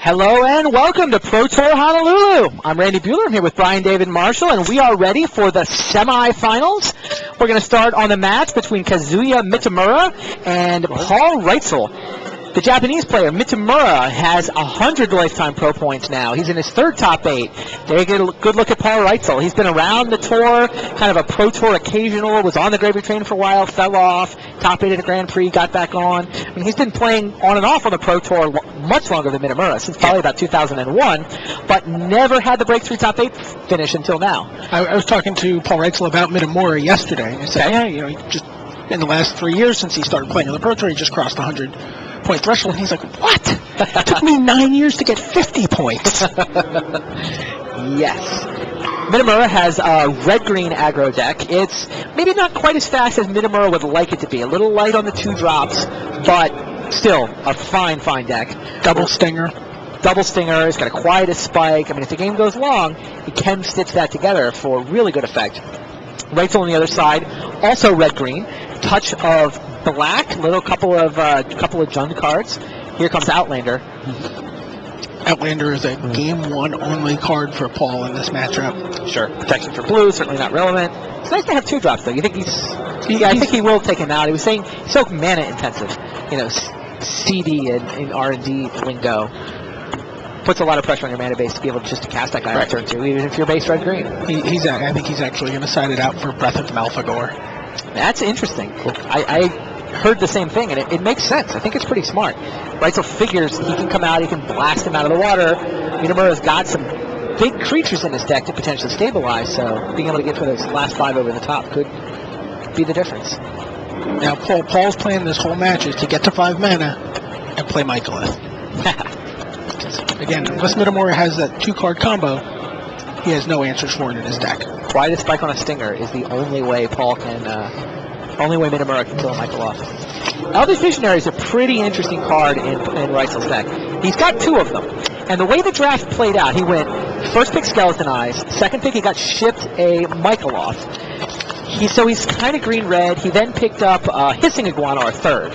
Hello and welcome to Pro Tour Honolulu. I'm Randy Buehler. I'm here with Brian David Marshall, and we are ready for the semifinals. We're going to start on the match between Kazuya Mitamura and Paul Reitzel. The Japanese player, Mitamura, has 100 lifetime pro points now. He's in his third top 8. There you get a good look at Paul Reitzel. He's been around the tour, kind of a Pro Tour occasional, was on the Gravy Train for a while, fell off, top 8 at a Grand Prix, got back on. I mean, he's been playing on and off on the Pro Tour much longer than Mitamura, since probably about 2001, but never had the breakthrough top 8 finish until now. I was talking to Paul Reitzel about Mitamura yesterday, and he said, yeah, you know, he just in the last 3 years since he started playing on the Pro Tour, he just crossed the 100-point threshold. And he's like, what? It took me 9 years to get 50 points. Yes. Mitamura has a red-green aggro deck. It's maybe not quite as fast as Mitamura would like it to be. A little light on the 2 drops, but still a fine, fine deck. Double stinger. Double stinger. It's got a quietest spike. I mean, if the game goes long, he can stitch that together for really good effect. Reitzel on the other side, also red-green. Touch of black, couple of Jund cards. Here comes Outlander. Outlander is a game 1 only card for Paul in this matchup. Sure. Protection for blue, certainly not relevant. It's nice to have 2 drops, though. You think I think he will take him out. He was saying he's so mana intensive. You know, CD and R&D lingo puts a lot of pressure on your mana base to be able to just to cast that guy on turn 2, even if you're base red-green. I think he's actually going to side it out for Breath of Malfagor. That's interesting. I heard the same thing, and it makes sense. I think it's pretty smart. Reitzel figures he can come out, he can blast him out of the water. Mitamura's got some big creatures in his deck to potentially stabilize, so being able to get for those last 5 over the top could be the difference. Now, Paul's plan this whole match is to get to 5 mana and play Mycolith. Again, unless Mitamura has that 2-card combo, he has no answers for it in his deck. Quietest spike on a stinger is the only way Paul can, only way Mitamura can kill a Michael off. Elvish Visionary is a pretty interesting card in Reitzel's deck. He's got 2 of them. And the way the draft played out, he went first pick Skeleton Eyes, second pick he got shipped a Michael off. So he's kind of green-red. He then picked up Hissing Iguana, or third.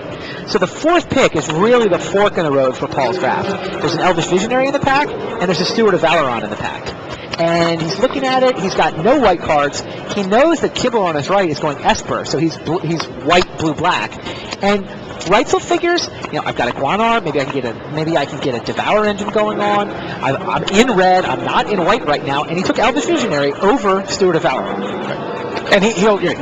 So the 4th pick is really the fork in the road for Paul's draft. There's an Elvish Visionary in the pack, and there's a Steward of Valoron in the pack. And he's looking at it. He's got no white cards. He knows that Kibble on his right is going Esper, so he's white, blue, black. And Reitzel figures, you know, I've got Iguana. Maybe I can get a Devour engine going on. I'm in red. I'm not in white right now. And he took Elvish Visionary over Steward of Valoron. And he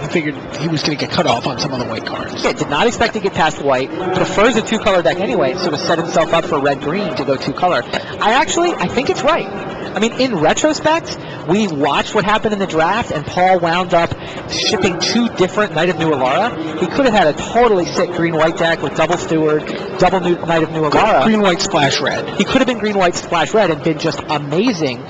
figured he was going to get cut off on some of the white cards. Yeah, did not expect to get past white. Prefers a 2-color deck anyway, so to set himself up for red-green to go 2-color. I think it's right. I mean, in retrospect, we watched what happened in the draft, and Paul wound up shipping 2 different Knight of New Alara. He could have had a totally sick green-white deck with double Steward, double Knight of New Alara. Green-white splash red. He could have been green-white splash red and been just amazing.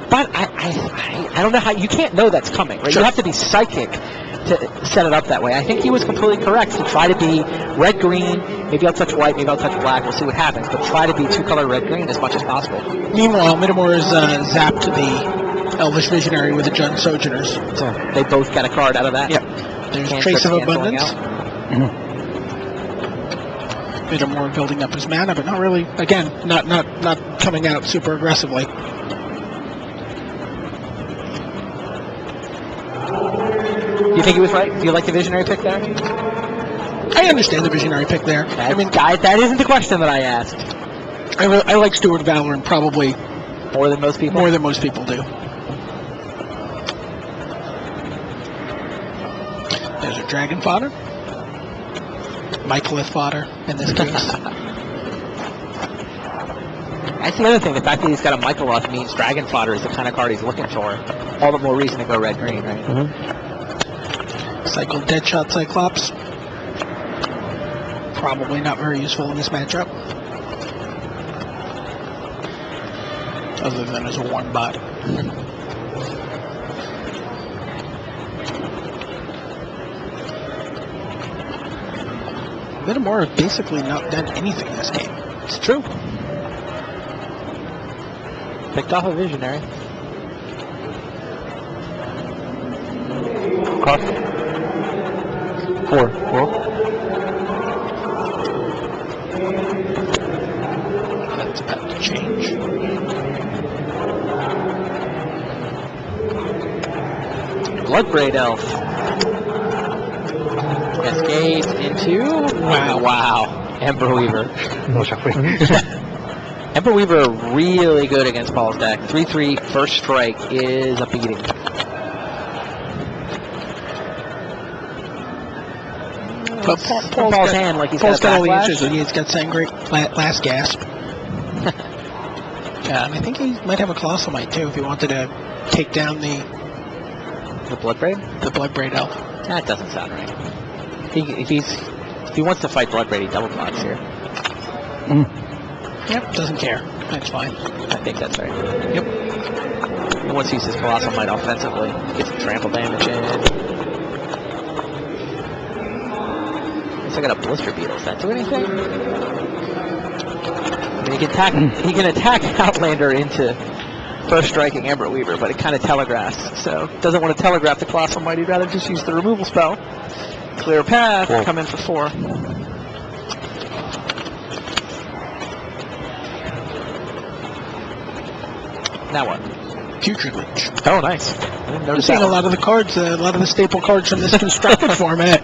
But I don't know how, you can't know that's coming, right? Sure. You have to be psychic to set it up that way. I think he was completely correct to try to be red-green. Maybe I'll touch white, maybe I'll touch black. We'll see what happens. But try to be 2-color red-green as much as possible. Meanwhile, Mitamura's zapped the Elvish Visionary with the Jund Sojourners. So they both got a card out of that. Yep. There's Trace of Abundance. Mitamura building up his mana, but not really, again, not coming out super aggressively. You think he was right? Do you like the Visionary pick there? I understand the Visionary pick there. That isn't the question that I asked. I like Steward of Valoron probably more than most people. More than most people do. There's a Dragon Fodder. Mycolith Fodder in this case. That's the other thing. The fact that he's got a Mycolith means Dragon Fodder is the kind of card he's looking for. All the more reason to go red-green, right? Mm-hmm. Cycle Deadshot Cyclops. Probably not very useful in this matchup. Other than as a 1-bot. Mitamura has basically not done anything this game. It's true. Picked off a Visionary. Cost. 4. That's about to change. Bloodbraid Elf. Cascades into... Wow. Ember Weaver. Ember Weaver really good against Paul's deck. 3-3 first strike is a beating. But Paul's hand like he's got all the backlash. answers, and he's got Sangre last gasp. Yeah, and I think he might have a Colossal Might too if he wanted to take down the Bloodbraid? the Bloodbraid Elf. That doesn't sound right. If he wants to fight Bloodbraid, he double blocks here. Yep, doesn't care. That's fine. I think that's right. Yep. He wants to use his Colossal Might offensively. Get some trample damage in. I got a Blister Beetle. Does that do anything? I mean, he can attack Outlander into first striking Ember Weaver, but it kind of telegraphs. So doesn't want to telegraph the Colossal Might. He'd rather just use the removal spell. Clear path. Come in for 4. Now what? Putrid Leech. Oh, nice. I didn't I'm notice seeing that a lot of the cards, a lot of the staple cards from this constructed format.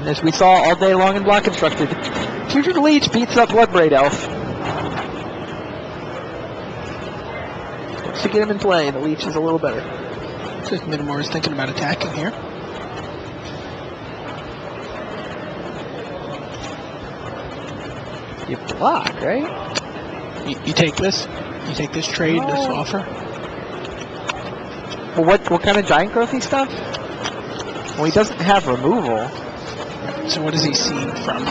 As we saw all day long in Block Constructed, Putrid Leech beats up Bloodbraid Elf. To get him in play, the Leech is a little better. Just Minimore is thinking about attacking here. You block, right? You take this. You take this trade, this offer. Well, what kind of giant growthy stuff? Well, he doesn't have removal. So what does he see from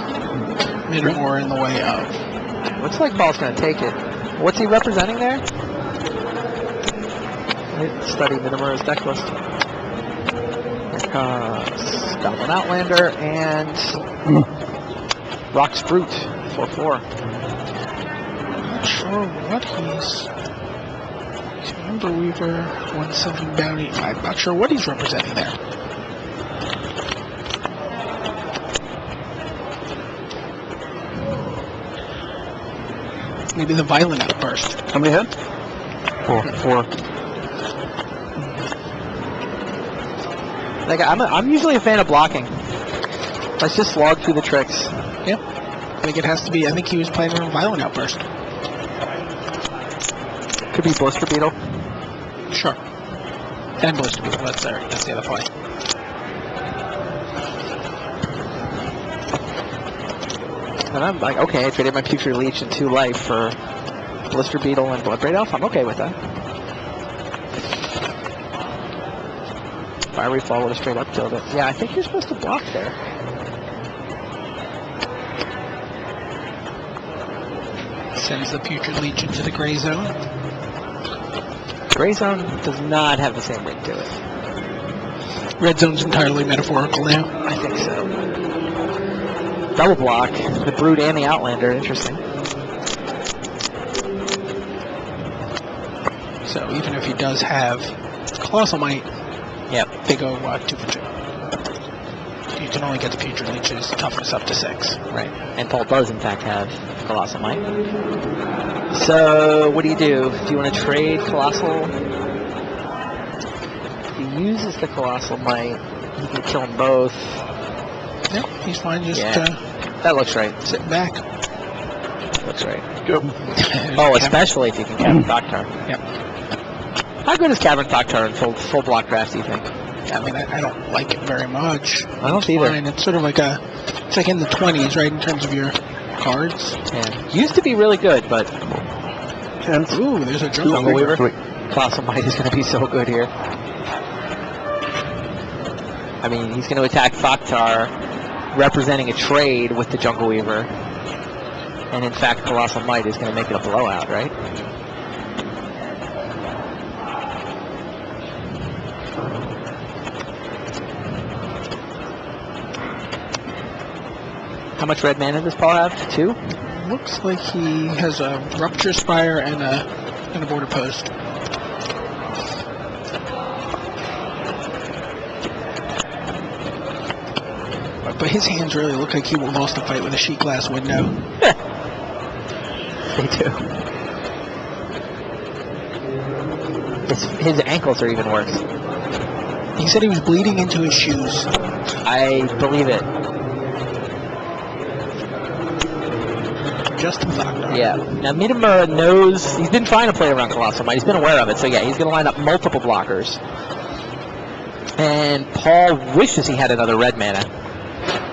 Minimore in the way of? Looks like Paul's going to take it. What's he representing there? Let's study Minimore's deck list. Goblin Outlander and Rock's Brute for 4. Not sure what he's. Ember Weaver, 1/7 bounty. I'm not sure what he's representing there. Maybe the Violent Outburst. How many hit? 4. Like I'm usually a fan of blocking. Let's just slog through the tricks. Yeah. I think it has to be. I think he was playing around Violent Outburst. Could be Blister Beetle. Sure. And Blister Beetle. That's the other play. And I'm like, okay, I traded my Putrid Leech and 2 life for Blister Beetle and Bloodbraid Elf. I'm okay with that. Fiery Fall would have straight up killed it. Yeah, I think you're supposed to block there. Sends the Putrid Leech into the gray zone. Gray Zone does not have the same ring to it. Red zone's entirely metaphorical now. I think so. Double block, the Brood and the Outlander, interesting. So even if he does have Colossal Might, Yep. they go 2 for 2. You can only get the Putrid Leech's toughness up to 6. Right. And Paul does, in fact, have Colossal Might. So, what do? Do you want to trade Colossal? If he uses the Colossal Might, he can kill them both. Yeah, he's fine. Just That looks right. sitting back. Looks right. Go. Oh, especially if you can Cavern Thoktar. Yep. How good is Cavern Thoktar in full block drafts, do you think? I mean, I don't like it very much. I don't either. Fine. It's sort of like it's like in the 20s, right, in terms of your cards. Yeah. Used to be really good, but... Ooh, there's a Jungle Jungle Weaver. Weaver. Colossal Might is going to be so good here. I mean, he's going to attack Thoktar, representing a trade with the Jungle Weaver. And in fact, Colossal Might is going to make it a blowout, right? How much red mana does Paul have? 2? Looks like he has a Rupture Spire and a Border Post. But his hands really look like he lost a fight with a sheet glass window. they do. His ankles are even worse. He said he was bleeding into his shoes. I believe it. Just a thought. Yeah. Now, Minamura knows, he's been trying to play around Colossal Might. He's been aware of it. So, yeah, he's going to line up multiple blockers. And Paul wishes he had another red mana.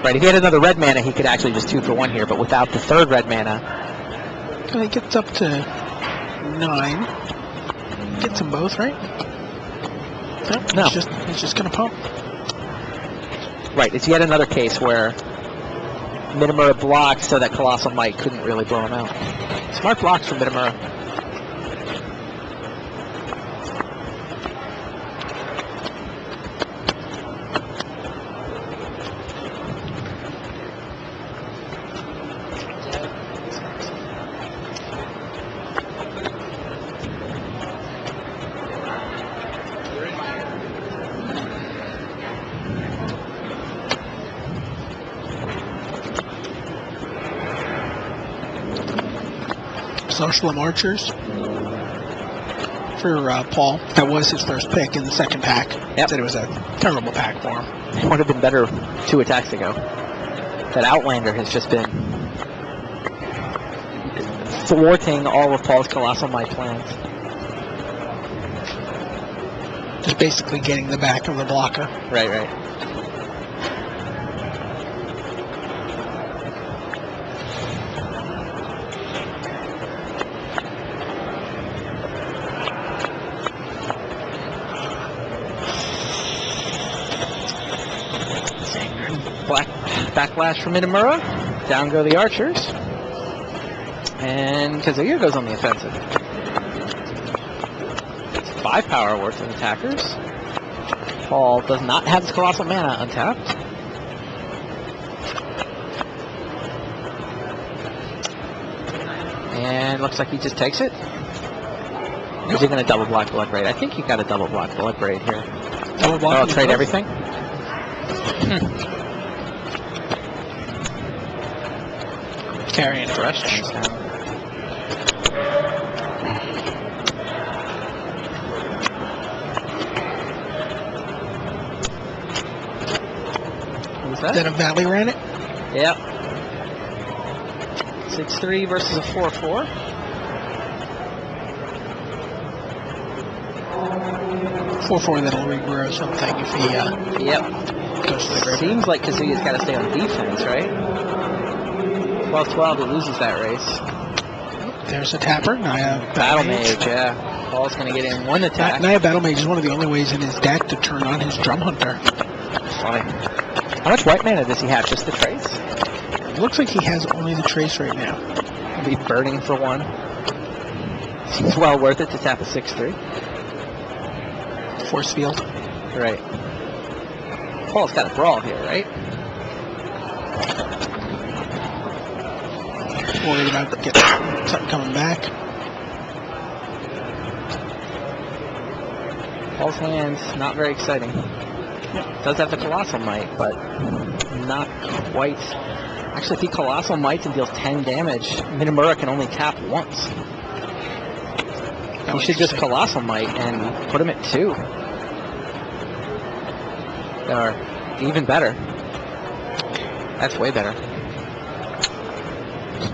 Right, if he had another red mana, he could actually just 2 for 1 here. But without the third red mana. And he gets up to 9. Gets them both, right? No. He's just going to pump. Right, it's yet another case where Minamura blocked so that Colossal Might couldn't really blow him out. Smart blocks from Minamura. Social Archers for Paul. That was his first pick in the second pack. Yep. Said it was a terrible pack for him. It would have been better 2 attacks ago. That Outlander has just been thwarting all of Paul's Colossal Might plans. Just basically getting the back of the blocker. Right, right. Black backlash from Minamura. Down go the Archers. And Kazuya goes on the offensive. 5 power worth of attackers. Paul does not have his Colossal Mana untapped. And looks like he just takes it. Is he going to double block Blood Braid? I think he got a double block Blood Braid here. Double block. I'll trade everything. Carrying fresh. Who's that? Then a Valley ran it. Yep. 6-3 versus a 4-4. That'll regrow something if he Yep. goes to the grave. Seems like Kazuya's got to stay on defense, right? 12-12, he loses that race. There's a tapper. Naya Battle Mage, yeah. Paul's going to get in 1 attack. Naya Battle Mage is one of the only ways in his deck to turn on his Drum Hunter. Funny. How much white mana does he have? Just the trace? It looks like he has only the trace right now. He'll be burning for 1. Seems well worth it to tap a 6-3. Force Field. Right. Paul's got a brawl here, right? Worried about getting something coming back. Paul's hand, not very exciting. Does have the Colossal Might, but not quite. Actually, if he Colossal Mights and deals 10 damage, Minamura can only tap once. We should just Colossal Might and put him at 2. Or even better. That's way better.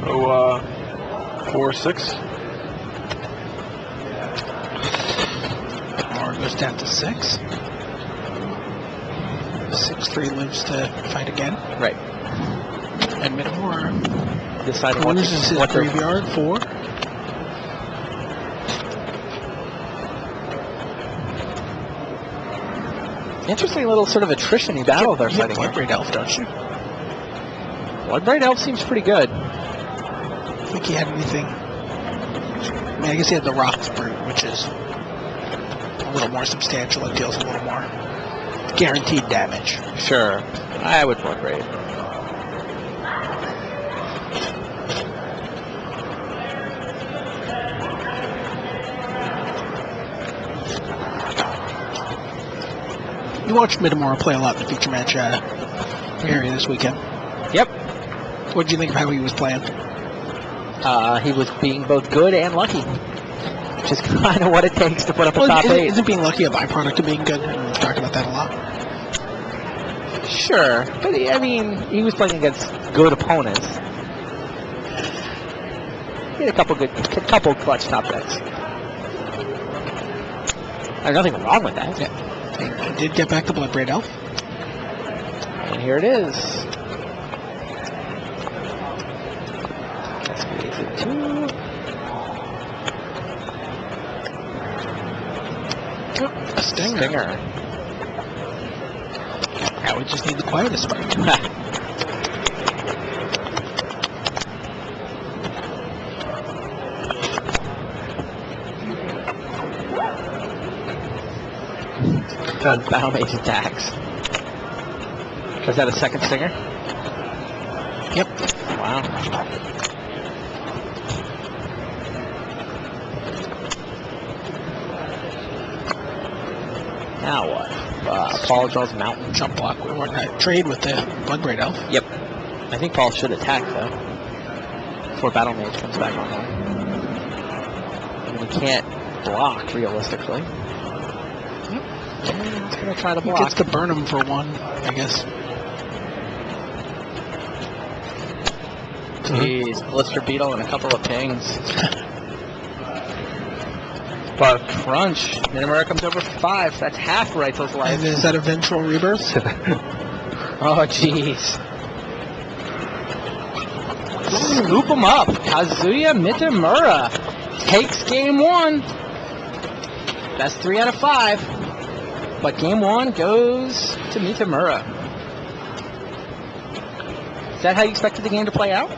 So, 4-6. Or goes down to 6. 6-3 lives to fight again. Right. And Minamura Deciding loses his what to graveyard 4. Interesting little sort of attrition-y battle they're fighting Blood here. Braid Elf, don't you? Bloodbraid Elf seems pretty good. I think he had anything. I mean, I guess he had the Rocks Brute, which is a little more substantial. It deals a little more guaranteed damage. Sure. I would Bloodbraid. You watched Minamura play a lot in the feature match area this weekend. Yep. What did you think of how he was playing? He was being both good and lucky, which is kind of what it takes to put up a top eight. Isn't being lucky a byproduct of being good? We've talked about that a lot. Sure, but he was playing against good opponents. He had a couple clutch top decks. There's nothing wrong with that. Yeah. He did get back the Bloodbraid Elf. And here it is. Escalates it 2. A stinger. Now we just need the quietest spike. Battle Mage attacks. Was that a second stinger? Yep. Wow. Now what? Paul draws Mountain. Jump block. We want to trade with the Bloodbraid Elf. Yep. I think Paul should attack, though, before Battle Mage comes back online. He can't block, realistically. He's going to try to block. He gets to burn him for one, I guess. Jeez, Blister Beetle and a couple of pings. But crunch. Minamura comes over for 5. That's half Reitzel's life. And is that a Vengeful Rebirth? Oh, jeez. Scoop him up. Kazuya Mitamura takes game 1. That's 3 out of 5. But game 1 goes to Mitamura. Is that how you expected the game to play out?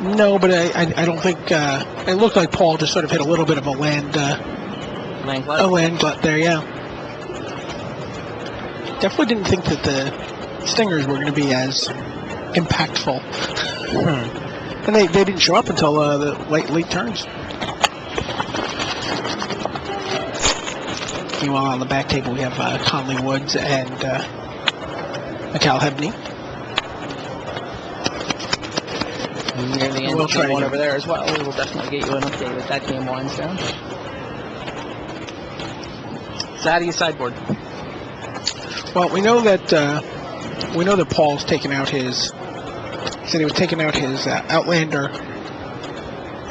No, but I don't think it looked like Paul just sort of hit a little bit of a land glut there, yeah. Definitely didn't think that the stingers were going to be as impactful. And they didn't show up until the late turns. Meanwhile, on the back table, we have Conley Woods and Mikal Hebney. Near the end of game 1 over there as well. We will definitely get you an update as that game winds down. So how do you sideboard? Well, we know that Paul's taken out his. He said he was taking out his Outlander.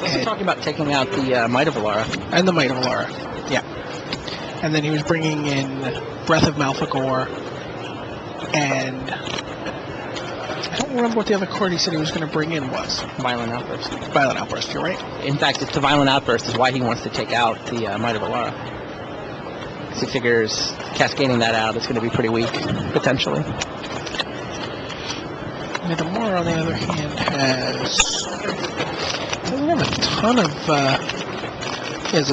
We're talking about taking out the Might of Alara. And the Might of Alara, yeah. And then he was bringing in Breath of Malphagor, and I don't remember what the other card he said he was going to bring in was. Violent Outburst. Violent Outburst, you're right. In fact, it's the Violent Outburst is why he wants to take out the Might of Alara. Because he figures cascading that out is going to be pretty weak, potentially. Mitamura, on the other hand, doesn't have a ton of, he has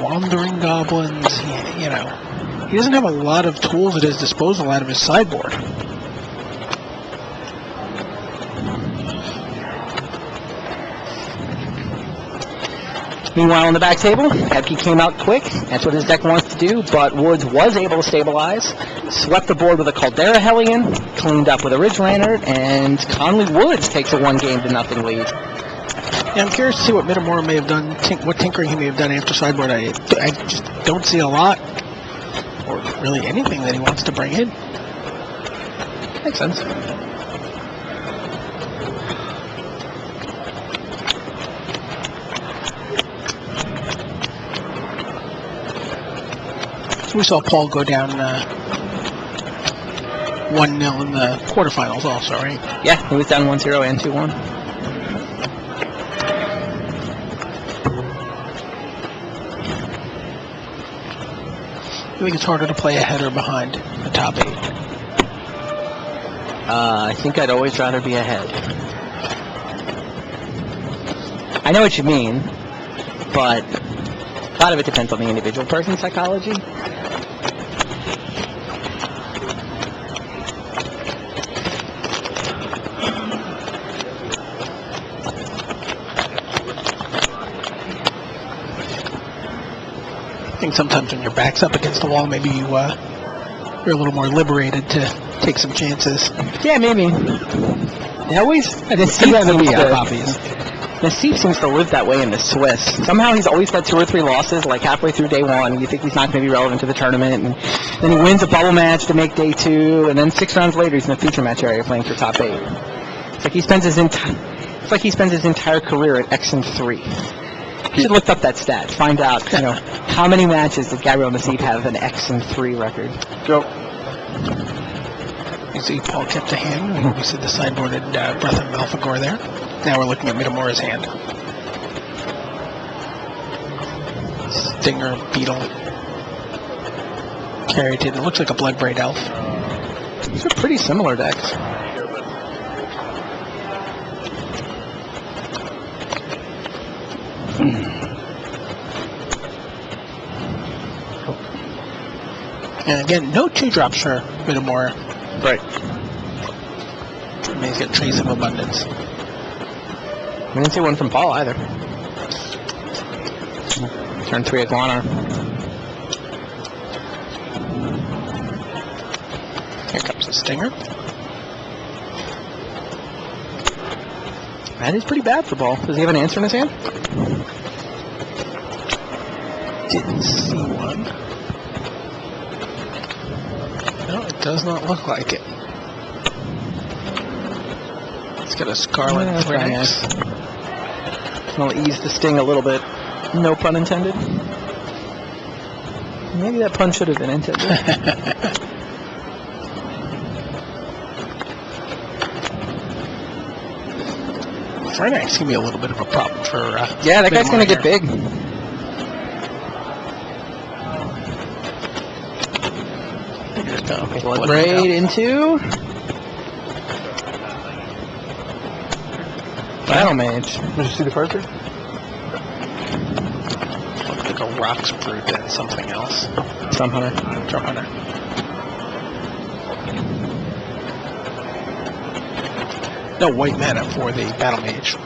Wandering Goblins, he doesn't have a lot of tools at his disposal out of his sideboard. Meanwhile, on the back table, Hebke came out quick. That's what his deck wants to do, but Woods was able to stabilize, swept the board with a Caldera Hellion, cleaned up with a Ridge Lantern, and Conley Woods takes a 1-game-to-0 lead. Yeah, I'm curious to see what Mitamura may have done, what tinkering he may have done after sideboard. I just don't see a lot, or really anything that he wants to bring in. Makes sense. We saw Paul go down 1-0 in the quarterfinals also, right? Yeah, he was down 1-0 and 2-1. I think it's harder to play ahead or behind the top 8. I think I'd always rather be ahead. I know what you mean, but a lot of it depends on the individual person's psychology. I think sometimes when your back's up against the wall, maybe you're a little more liberated to take some chances. Yeah, maybe. They always, He'd rather be out, obviously. Nassif seems to live that way in the Swiss. Somehow he's always got 2 or 3 losses, like halfway through day 1. You think he's not going to be relevant to the tournament, and then he wins a bubble match to make day 2, and then 6 rounds later he's in the feature match area playing for top 8. It's like he spends his entire career at X and 3. You should look up that stat. Find out, how many matches did Gabriel Nassif have an X and 3 record? Go. You see Paul kept a hand. We see the sideboarded Breath of Malfagor there. Now we're looking at Mitamura's hand. Stinger, Beetle, Carriated. It looks like a Bloodbraid Elf. These are pretty similar decks. And again, no 2-drops for Mitamura. Right. I mean, he's got Trace of Abundance. We didn't see one from Paul either. Turn 3 Iguana. Here comes the Stinger. That is pretty bad for Paul. Does he have an answer in his hand? Didn't see one. No, it does not look like it. It's got a Scarlet Phoenix. I'll ease the sting a little bit. No pun intended. Maybe that pun should have been intended. Phoenix can be a little bit of a problem for. Yeah, that guy's going to get big. Bloodbraid into Battle Mage. Did you see the card there? Looks like a Rocks Brute and something else. Drum Hunter. Drum Hunter. No white mana for the Battle Mage.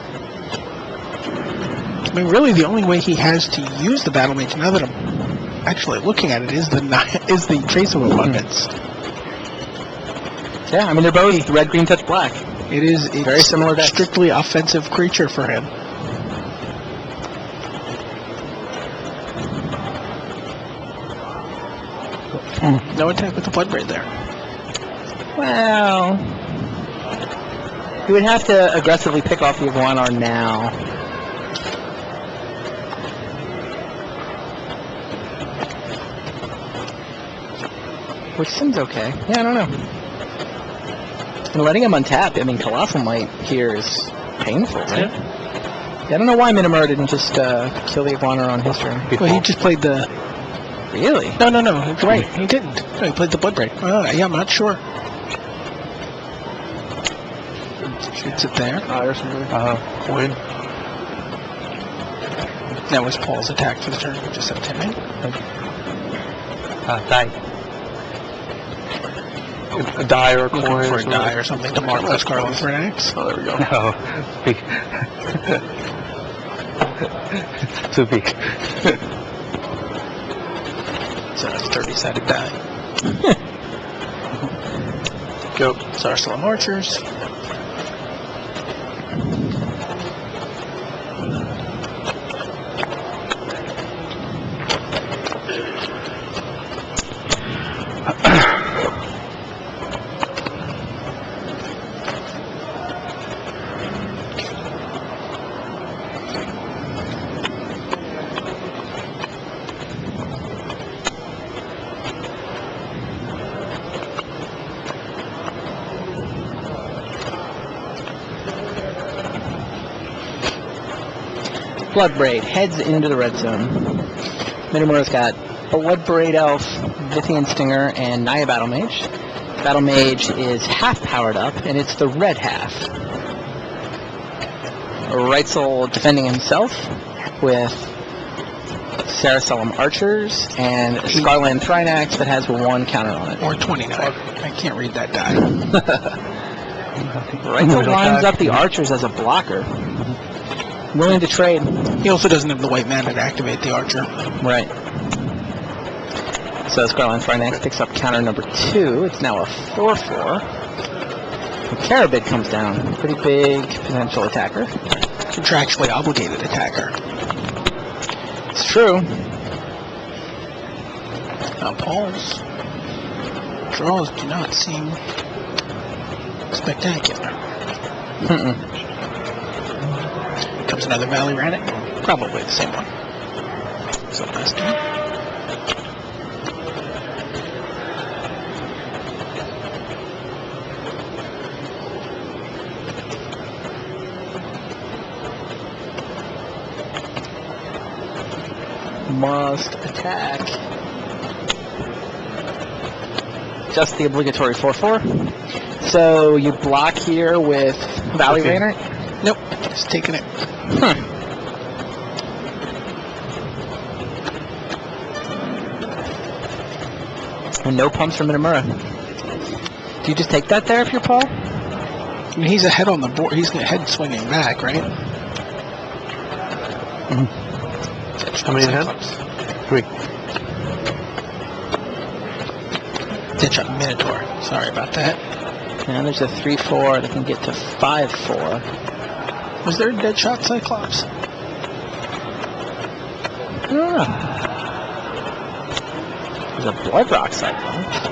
I mean, really, the only way he has to use the Battle Mage, now that I'm actually looking at it, is the Trace of Abundance. Yeah, I mean, they're both red, green, touch black. It's very similar deck. Strictly offensive creature for him. No attack with the Bloodbraid there. Well, you would have to aggressively pick off the Iguanar now. Which seems okay. Yeah, I don't know. And letting him untap, I mean, Colossal Might here is painful, right? Yeah, I don't know why Minamura didn't just kill the Iguanar on his turn. Well, he just played the... Really? No, right, he didn't. No, he played the Bloodbraid. Yeah, I'm not sure. Shoots it there. Or something. Coin. That was Paul's attack for the turn. Just have 10 minutes. Die. A die or a Looking coin. for a die or something to mark the Scarlet Phoenix. Oh, there we go. No. Too big. It's a 30-sided die. Go. Zarsalam Archers. Bloodbraid heads into the red zone. Minamura's got Bloodbraid Elf, Vithian Stinger, and Naya Battle Mage. Battle Mage is half powered up, and it's the red half. Reitzel defending himself with Sarasalam Archers and Scarland Thrinax that has 1 counter on it. Or 29. I can't read that die. Reitzel lines up the Archers as a blocker. Willing to trade. He also doesn't have the white mana to activate the Archer. Right. So Scarland Thrinax picks up counter number 2. It's now a 4/4. Carabid comes down. Pretty big potential attacker. Contractually obligated attacker. It's true. Now, Paul's draws do not seem spectacular. Comes another Valley Ranit. Probably the same one. So last game. Must attack. Just the obligatory 4/4. So you block here with Valley Ranit? Nope, just taking it. And no pumps from Minamura. Do you just take that there if you're Paul? I mean, he's ahead on the board. He's ahead swinging back, right? How many ahead? 3. Ditch up Minotaur. Sorry about that. Now there's a 3/4 that can get to 5/4. Was there a dead shot Cyclops? There's a Blood Rock Cyclops.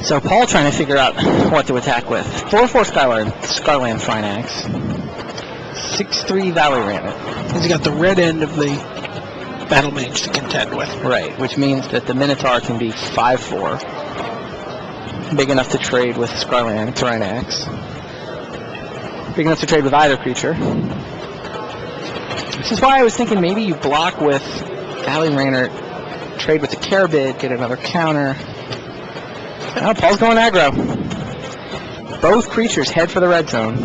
So Paul trying to figure out what to attack with. 4/4 Scarland Finax. 6/3 Valley Ranit. He's got the red end of the Battle Mage to contend with. Right, which means that the Minotaur can be 5/4. Big enough to trade with Scarland Finax. Big enough to trade with either creature. This is why I was thinking maybe you block with Valley Ranit, trade with the Carabid, get another counter. Oh, Paul's going aggro. Both creatures head for the red zone.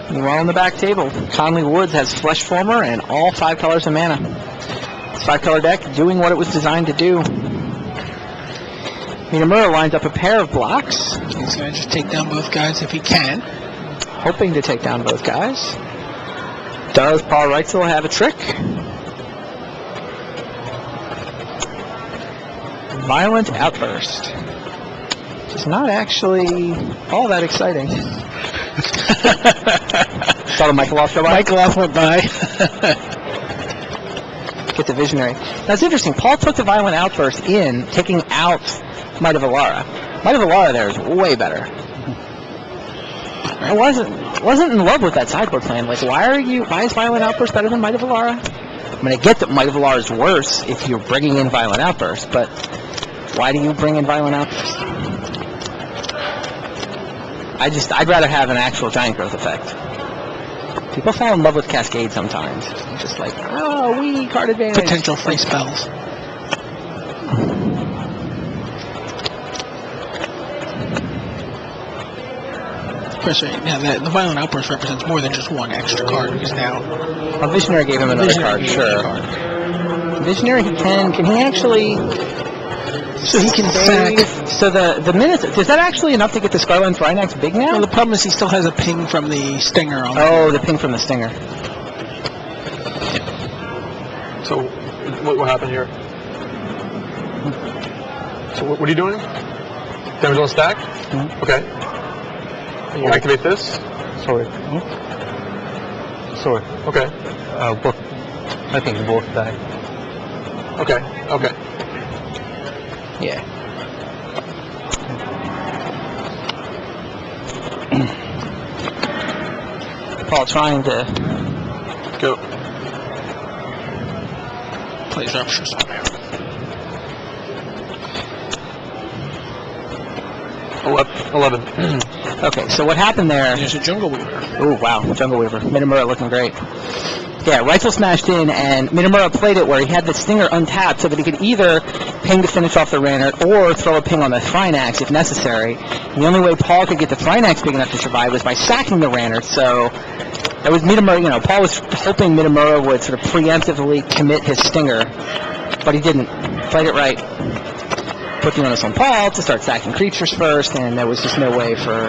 Meanwhile, on the back table, Conley Woods has Flesh Former and all 5 colors of mana. It's 5-color deck doing what it was designed to do. Minamura lines up a pair of blocks. He's going to just take down both guys if he can. Hoping to take down both guys. Does Paul Reitzel have a trick? Violent Outburst. It's not actually all that exciting. Saw the Michaeloff go by? Michaeloff went by. Get the Visionary. That's interesting. Paul took the Violent Outburst in, taking out Might of Alara. Might of Alara there is way better. I wasn't in love with that sideboard plan. Like, why is Violent Outburst better than Might of Alara? I mean, I get that Might of Alara is worse if you're bringing in Violent Outburst, but why do you bring in Violent Outburst? I'd rather have an actual giant growth effect. People fall in love with Cascade sometimes. Just like, oh, we card advantage. Potential free spells. Of course, right now the Violent Outburst represents more than just one extra card, because now... A Visionary gave him another card, sure. Visionary, can he actually... So he can sack. So the minutes, is that actually enough to get the Scarland Finax big now? Well, the problem is he still has a ping from the Stinger on the ping from the Stinger. So, what happened here? So, what are you doing? Damage on stack? Mm-hmm. Okay. You activate this? Sorry. Sorry. Okay. Both. I think both die. Okay. Okay. Yeah. Paul trying to Go. plays Rupture somehow. 11. Okay, so what happened there? There's a Jungle Weaver. Oh, wow, Jungle Weaver. Minamura looking great. Yeah, Reitzel smashed in, and Minamura played it where he had the Stinger untapped so that he could either ping to finish off the Reinhardt, or throw a ping on the Freinax if necessary. And the only way Paul could get the Freinax big enough to survive was by sacking the Reinhardt. So that was Mitamura. Paul was hoping Mitamura would sort of preemptively commit his stinger, but he didn't. Played it right. Put the onus on Paul to start sacking creatures first, and there was just no way for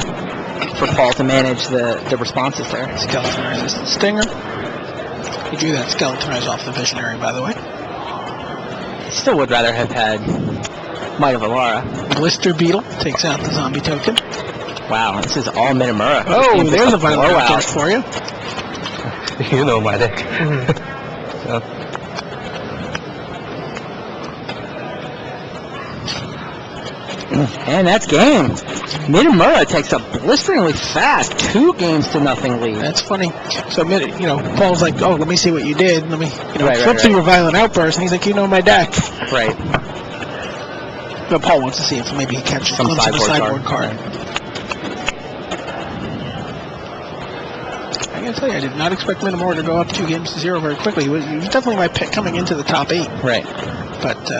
Paul to manage the responses there. Skeletonize the stinger. He drew that Skeletonize off the Visionary, by the way. Still would rather have had Might of Alara. Blister Beetle takes out the zombie token. Wow, this is all Mitamura. Oh, there's a violent blowout outburst for you. You know my deck. So, And that's game. Mitamura takes a blisteringly fast 2-0 lead. That's funny. So, Paul's like, oh, let me see what you did. Let me, Right, flip through your violent outburst. And he's like, you know my deck. Right. But Paul wants to see if maybe he catches Some a glimpse of a sideboard sideboard card. I gotta tell you, I did not expect Mitamura to go up 2-0 very quickly. He was definitely my pick coming into the top 8. Right. But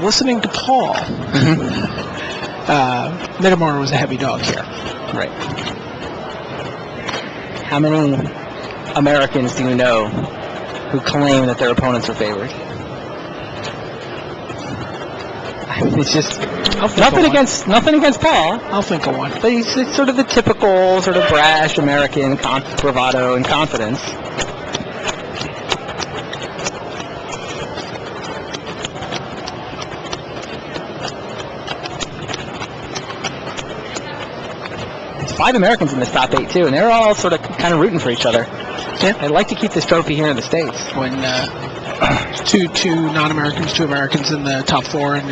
listening to Paul, Mitamura was a heavy dog here. Right. How many Americans do you know who claim that their opponents are favored? I mean, it's just nothing against Paul. I'll think of one. But he's sort of the typical sort of brash American bravado and confidence. It's 5 Americans in this top 8 too, and they're all sort of kind of rooting for each other. Yeah. I'd like to keep this trophy here in the States. When two non-Americans, 2 Americans in the top 4, and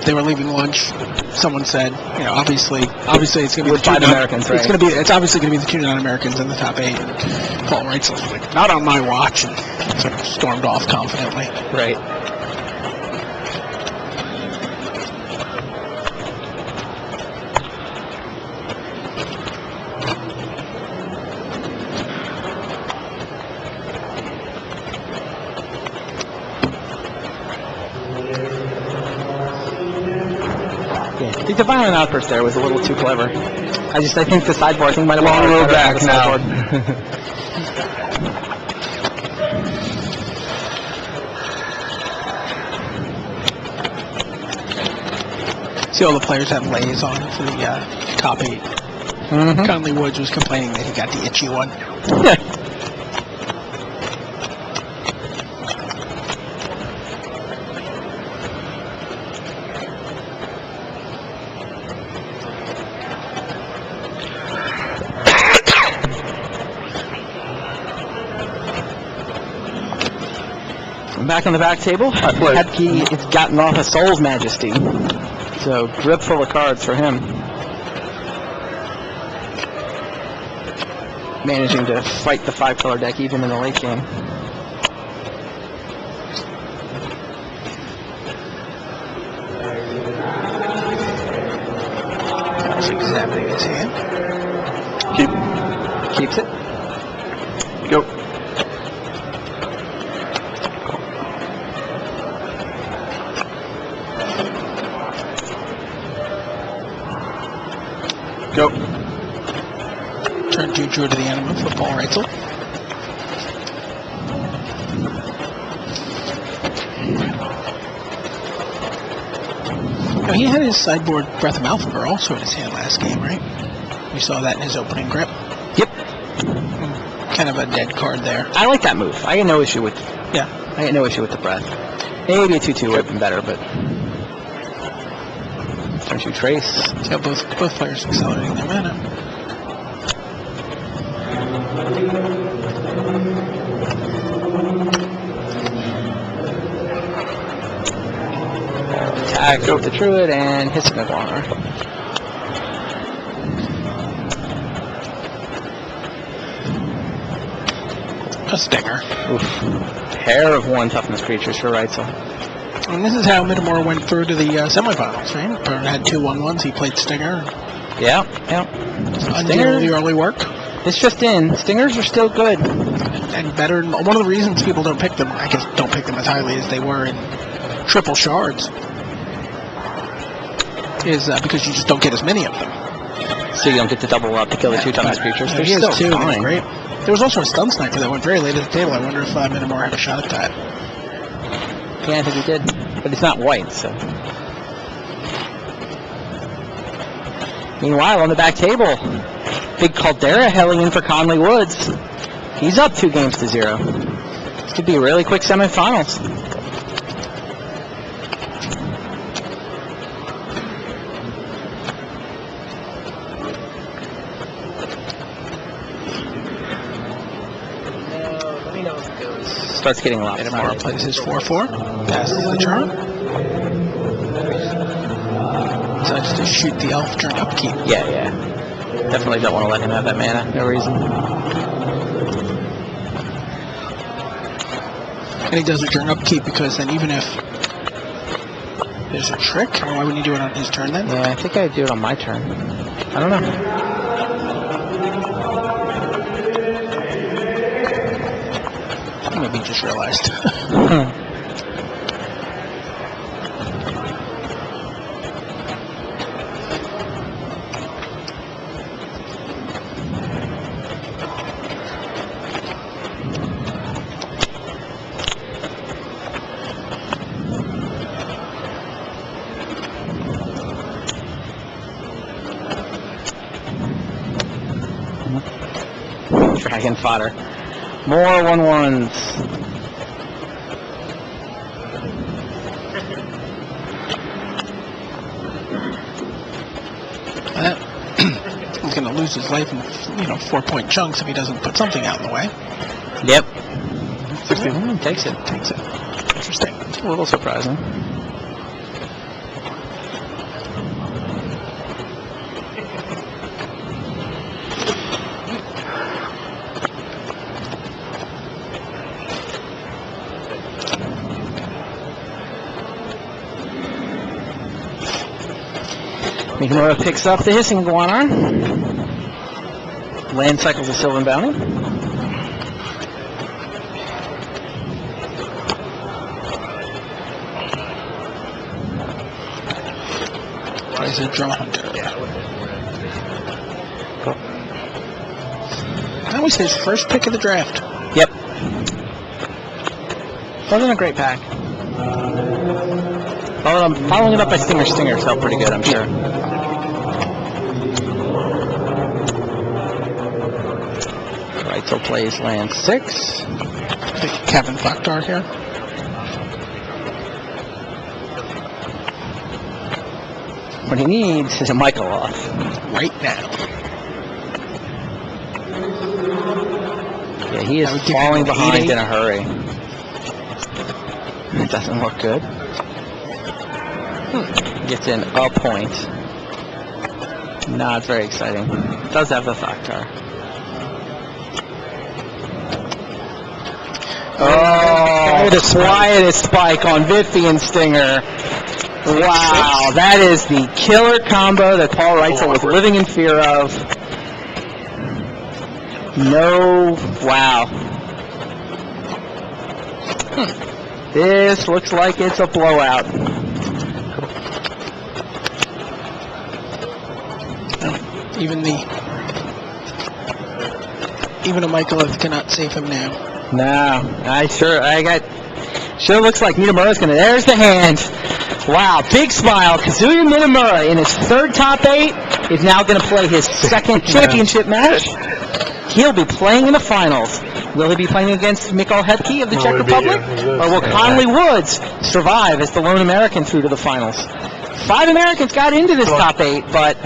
they were leaving lunch. Someone said, obviously it's going to be With the 5 Americans, right? It's obviously going to be the 2 non-Americans in the top 8. And Paul Reitzel was like, not on my watch, and sort of stormed off confidently. Right. The violent outburst there was a little too clever. I think the sideboard thing might have long road back now. See, all the players have lays on for the top 8. Conley Woods was complaining that he got the itchy one. Back on the back table, Hepke has gotten off a Soul's Majesty. So, grip full of cards for him. Managing to fight the 5-color deck even in the late game. He's examining his hand. Keeps it. Go. Go. Turn 2 drew to the enemy for Paul Reitzel. Now, he had his sideboard Breath of Malphegor also in his hand last game, right? We saw that in his opening grip. Yep. Kind of a dead card there. I like that move. I had no issue with Yeah. the breath. Maybe a 2-2 would have been better, but turn 2 trace. See how both players accelerating their mana. Attack with the Druid and hits Naglar. A stinger. Oof. Pair of 1 toughness creatures for Reitzel. And this is how Mitamura went through to the semifinals, right? Burn had 2 1-1s. He played Stinger. Yeah. Undid the early work. It's just in. Stingers are still good. And better. One of the reasons people don't pick them, I guess, don't pick them as highly as they were in triple shards is because you just don't get as many of them. So you don't get to double up to kill the 2 times creatures. Yeah, They're he has still 2, fine. great. There was also a stun sniper that went very late at the table. I wonder if Minamore had a shot at that. Yeah, I think he did. But it's not white, so. Meanwhile, on the back table, big Caldera hailing in for Conley Woods. He's up 2-0. This could be a really quick semifinals. Starts getting a lot Minamore plays his 4-4, passes the turn. Decides to shoot the elf during upkeep. Yeah. Definitely don't want to let him have that mana. No reason. And he does it during upkeep because then even if there's a trick, why wouldn't you do it on his turn then? Yeah, I think I'd do it on my turn. I don't know. Maybe he just realized. Dragon fodder. More 1/1s. He's going to lose his life in 4-point chunks if he doesn't put something out in the way. Yep. 16. Takes it. Interesting. It's a little surprising. Minamore picks up the Hissing Iguana. Land cycles a Sylvan Bounty. Plays a Draw Hunter. That was his first pick of the draft. Yep. Wasn't a great pack. Following it up by Stinger felt pretty good, I'm sure. Reitzel plays land 6. Big Kevin Faktar here. What he needs is a Michael off. Right now. Yeah, he is That would give falling him an behind 8-8. in a hurry. It doesn't look good. Gets in a point. Not very exciting. Does have the Faktar. Oh, the quietest spike on Biffy and Stinger. Wow, that is the killer combo that Paul Reitzel was living in fear of. No, wow. This looks like it's a blowout. Even a Michaelith cannot save him now. No, sure looks like Minamura's gonna, there's the hand. Wow, big smile. Kazuya Minamura in his 3rd top 8 is now gonna play his 2nd championship match. He'll be playing in the finals. Will he be playing against Mikhail Hebke of the Czech Republic? Or will Conley Woods survive as the lone American through to the finals? 5 Americans got into this top 8, but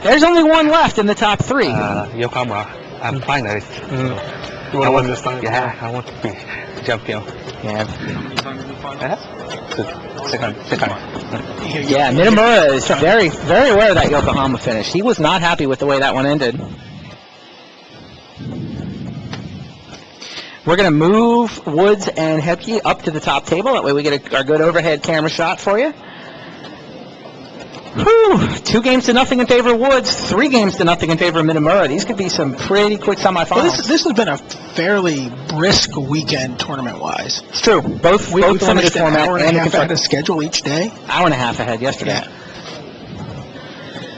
there's only one left in the top 3. Yokohama, I'm finalist. You want to win this time? Yeah, I want to be champion. Yeah. Second. Yeah, Minamura is very, very aware of that Yokohama finish. He was not happy with the way that one ended. We're going to move Woods and Hebke up to the top table. That way we get our good overhead camera shot for you. Whew, 2-0 in favor of Woods, 3-0 in favor of Minamura. These could be some pretty quick semifinals. Well, this has been a fairly brisk weekend tournament-wise. It's true. Both We limited finished an format hour and and the a half ahead constructed. of schedule each day. Hour and a half ahead yesterday.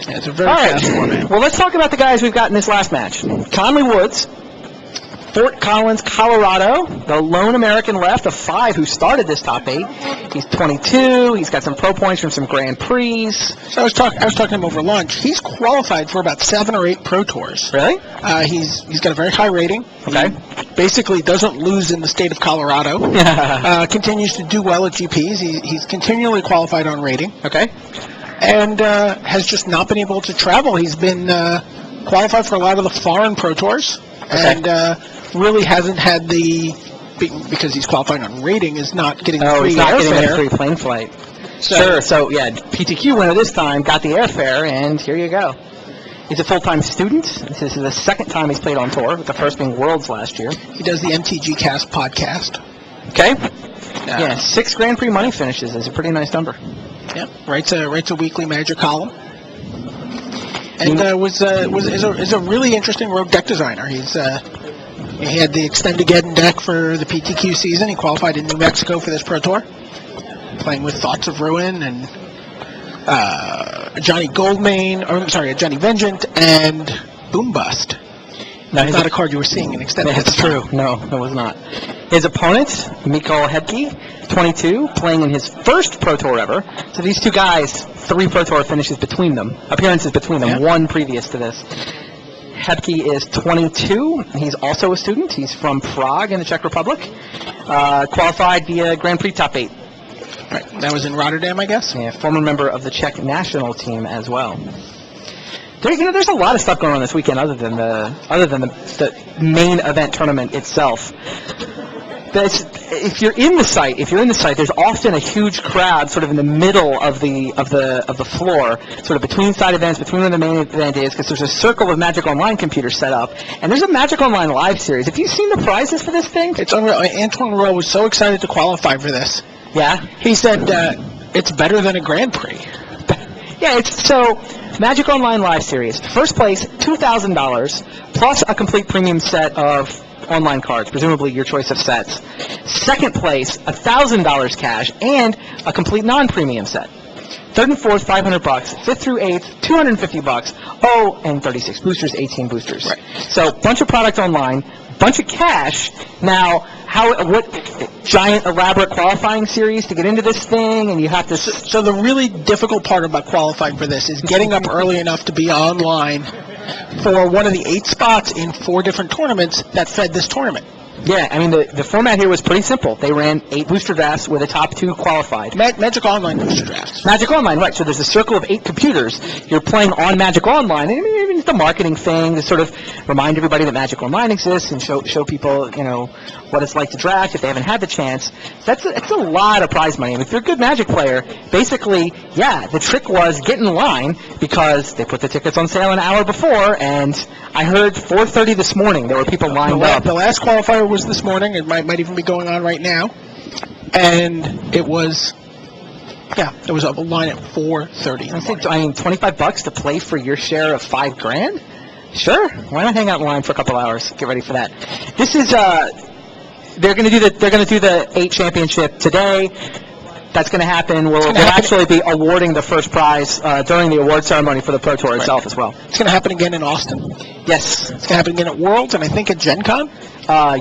Yeah, it's a very All right. fast format. Well, let's talk about the guys we've got in this last match. Conley Woods, Fort Collins, Colorado, the lone American left of 5 who started this top 8. He's 22. He's got some pro points from some Grand Prix. So I was talking to him over lunch. He's qualified for about 7 or 8 pro tours. Really? He's got a very high rating. Okay. He basically doesn't lose in the state of Colorado. Continues to do well at GPs. He's continually qualified on rating. Okay. And has just not been able to travel. He's been qualified for a lot of the foreign pro tours. Okay. And really hasn't had because he's qualifying on rating, is not getting Oh, free he's not getting airfare. a free plane flight. So- Sure. So, yeah, PTQ winner this time, got the airfare, and here you go. He's a full-time student. This is the second time he's played on tour, with the first being Worlds last year. He does the MTG Cast podcast. Okay. Yeah, 6 Grand Prix money finishes is a pretty nice number. Yeah, writes a weekly Magic column, and is a really interesting rogue deck designer. He had the extended Geddon deck for the PTQ season. He qualified in New Mexico for this pro tour, playing with Thoughts of Ruin and Johnny Johnny Vengeant and Boom Bust. That's not a card you were seeing in extended. That's true. No, it was not. His opponent, Mikkel Hebke, 22, playing in his first Pro Tour ever. So these two guys, 3 Pro Tour finishes between them, appearances between them, 1 previous to this. Hebke is 22. He's also a student. He's from Prague in the Czech Republic. Qualified via Grand Prix Top 8. Right. That was in Rotterdam, I guess. Yeah, former member of the Czech national team as well. There's a lot of stuff going on this weekend other than the main event tournament itself. If you're in the site, there's often a huge crowd sort of in the middle of the floor, sort of between side events, between where the main event is, because there's a circle of Magic Online computers set up, and there's a Magic Online live series. Have you seen the prizes for this thing? It's unreal. Antoine Rowe was so excited to qualify for this. Yeah. He said it's better than a Grand Prix. Yeah, Magic Online Live Series. First place, $2,000, plus a complete premium set of online cards, presumably your choice of sets. Second place, $1,000 cash, and a complete non-premium set. Third and fourth, $500. Fifth through eighth, $250. Oh, and 36 boosters, 18 boosters. Right. So, bunch of product online, bunch of cash. Now, what giant elaborate qualifying series to get into this thing, and you have to. So the really difficult part about qualifying for this is getting up early enough to be online for one of the 8 spots in 4 different tournaments that fed this tournament. Yeah, I mean, the format here was pretty simple. They ran 8 booster drafts where the top 2 qualified. Magic Online booster drafts. Magic Online, right. So there's a circle of 8 computers. You're playing on Magic Online. And I mean, it's the marketing thing to sort of remind everybody that Magic Online exists and show people, what it's like to draft if they haven't had the chance. That's a lot of prize money. And if you're a good Magic player, basically, yeah, the trick was get in line because they put the tickets on sale an hour before, and I heard 4:30 this morning there were people lined up. The last qualifier was this morning. It might even be going on right now. And it was a line at 4:30. I mean, $25 to play for your share of $5,000? Sure. Why not hang out in line for a couple hours? Get ready for that. This is they're going to do the 8 championship today. That's going to happen. We'll actually be awarding the first prize during the award ceremony for the Pro Tour itself as well. It's going to happen again in Austin. Yes. It's going to happen again at Worlds, and I think at Gen Con.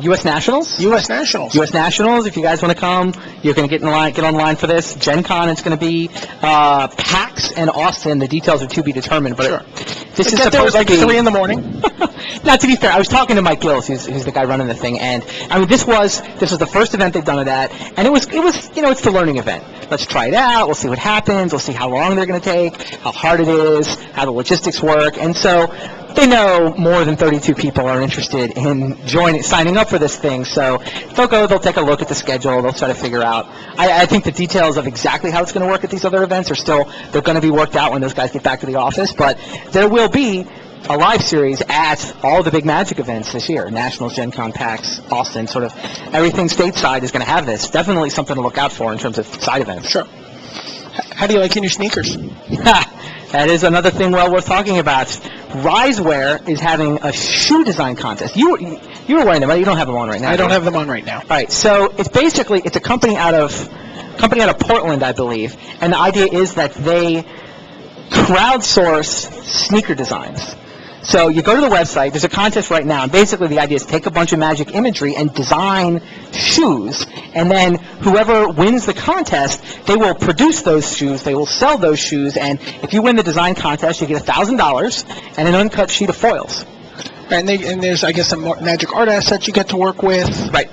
U.S. Nationals. U.S. Nationals. U.S. Nationals. If you guys want to come, you're going to get online for this. Gen Con, it's going to be PAX and Austin. The details are to be determined. But sure. This is supposed like to be 3 in the morning. Not to be fair, I was talking to Mike Gills, who's the guy running the thing, and I mean this was the first event they've done of that, and it was it's the learning event. Let's try it out. We'll see what happens. We'll see how long they're going to take, how hard it is, how the logistics work, and so they know more than 32 people are interested in signing up for this thing. So they'll take a look at the schedule. They'll try to figure out. I think the details of exactly how it's going to work at these other events they're going to be worked out when those guys get back to the office. But there will be a live series at all the big Magic events this year. Nationals, Gen Con, PAX, Austin, sort of everything stateside is going to have this. Definitely something to look out for in terms of side events. Sure. How do you like your new sneakers? That is another thing well worth talking about. Risewear is having a shoe design contest. You were wearing them, right? You don't have them on right now. I don't have them on right now. All right, so it's a company out of Portland, I believe, and the idea is that they crowdsource sneaker designs. So you go to the website, there's a contest right now, and basically the idea is take a bunch of magic imagery and design shoes, and then whoever wins the contest, they will produce those shoes, they will sell those shoes, and if you win the design contest, you get $1,000 and an uncut sheet of foils. And there's, I guess, some magic art assets you get to work with. Right.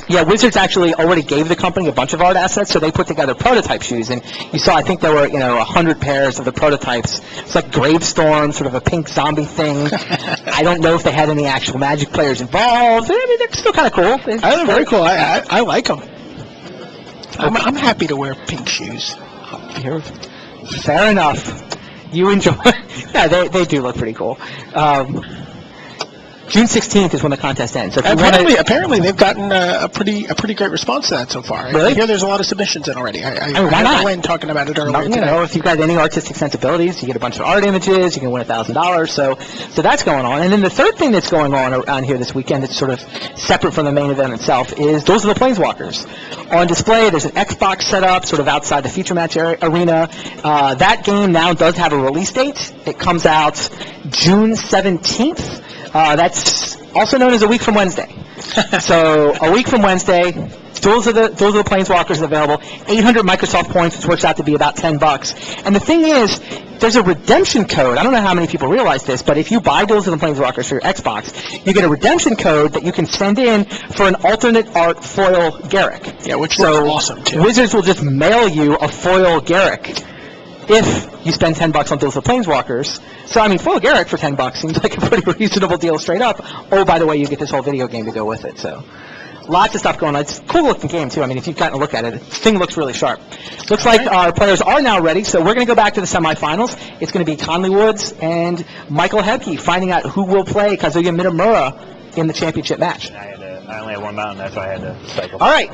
Yeah, Wizards actually already gave the company a bunch of art assets, so they put together prototype shoes, and you saw, I think there were, 100 pairs of the prototypes. It's like Gravestorm, sort of a pink zombie thing. I don't know if they had any actual Magic players involved. I mean, they're still kind of cool. They're very cool. I like them. I'm happy to wear pink shoes. Fair enough. You enjoy. Yeah, they do look pretty cool. June 16th is when the contest ends. So apparently they've gotten a pretty great response to that so far. Really? I hear there's a lot of submissions in already. I why not? Glenn talking about it earlier today. If you've got any artistic sensibilities, you get a bunch of art images, you can win $1,000. So that's going on. And then the third thing that's going on around here this weekend that's sort of separate from the main event itself is Duels of the Planeswalkers. On display, there's an Xbox set up sort of outside the feature match arena. That game now does have a release date. It comes out June 17th. That's also known as a week from Wednesday. So a week from Wednesday, Duels of the Planeswalkers is available. 800 Microsoft points, which works out to be about $10. And the thing is, there's a redemption code. I don't know how many people realize this, but if you buy Duels of the Planeswalkers for your Xbox, you get a redemption code that you can send in for an alternate art foil Garrick. Yeah, which looks awesome too. Wizards will just mail you a foil Garrick if you spend $10 on Duels of the Planeswalkers. So, I mean, foil Garrick for $10 seems like a pretty reasonable deal straight up. Oh, by the way, you get this whole video game to go with it. So, lots of stuff going on. It's a cool-looking game, too. I mean, if you've gotten a look at it, the thing looks really sharp. Looks like our players are now ready, so we're going to go back to the semifinals. It's going to be Conley Woods and Michael Hebke finding out who will play Kazuya Minamura in the championship match. I only had one mountain, that's why I had to cycle. All right.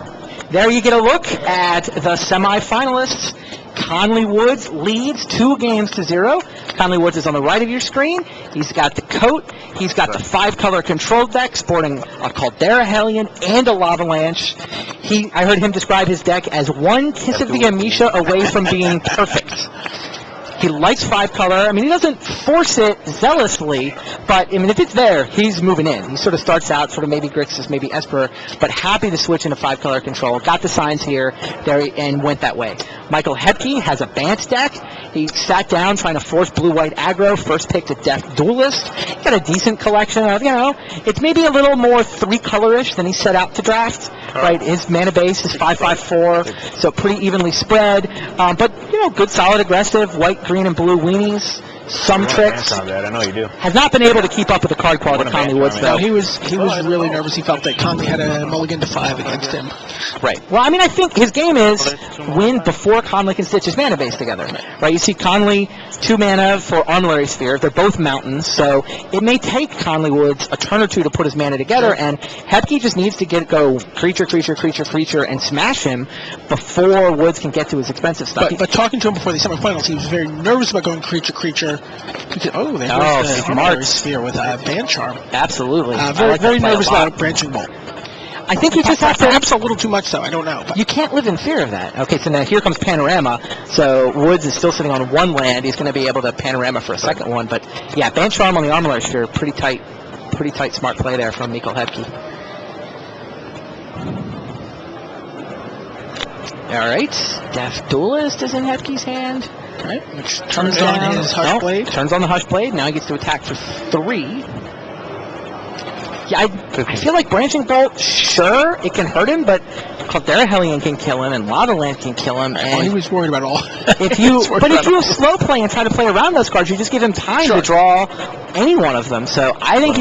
There you get a look at the semifinalists. Conley Woods leads 2-0. Conley Woods is on the right of your screen. He's got the coat. He's got the 5-color control deck, sporting a Caldera Hellion and a Lavalanche. I heard him describe his deck as one kiss of the Amisha away from being perfect. He likes 5-color. I mean, he doesn't force it zealously, but, I mean, if it's there, he's moving in. He sort of starts out sort of maybe Grixis, maybe Esper, but happy to switch into 5-color control. Got the signs here there and went that way. Michael Hebke has a Bant deck. He sat down trying to force blue-white aggro, first picked a Death Duelist. Got a decent collection of, it's maybe a little more 3-colorish than he set out to draft, right? His mana base is 5/5/4, so pretty evenly spread, but, good solid aggressive, white, green, and blue weenies. Some tricks. I know you do. Has not been able to keep up with the card quality of Conley Woods, though. No, he was really nervous. He felt that Conley had a mulligan to 5 against him. Right. Well, I mean, I think his game is win before Conley can stitch his mana base together. Right. You see Conley 2 mana for Armillary Sphere. They're both mountains, so it may take Conley Woods a turn or two to put his mana together, and Hebke just needs to go creature, and smash him before Woods can get to his expensive stuff. But talking to him before the semifinals, he was very nervous about going creature. Oh, there's the Armillary Sphere with Band Charm. Absolutely. Very nervous about Branching Bolt. I think you just have to... Perhaps a little too much, though. I don't know. But. You can't live in fear of that. Okay, so now here comes Panorama. So Woods is still sitting on 1 land. He's going to be able to Panorama for a second one. But, yeah, Band Charm on the Armillary Sphere, pretty tight, smart play there from Michael Hebke. All right, Death Duelist is in Hebke's hand. Right, which turns on his Hush Blade. Turns on the Hush Blade. Now he gets to attack for 3. Yeah, I feel like Branching Bolt, sure, it can hurt him, but Caldera Hellion can kill him, and Lava Land can kill him. And he was worried about all. If you slow play and try to play around those cards, you just give him time to draw any one of them. So I think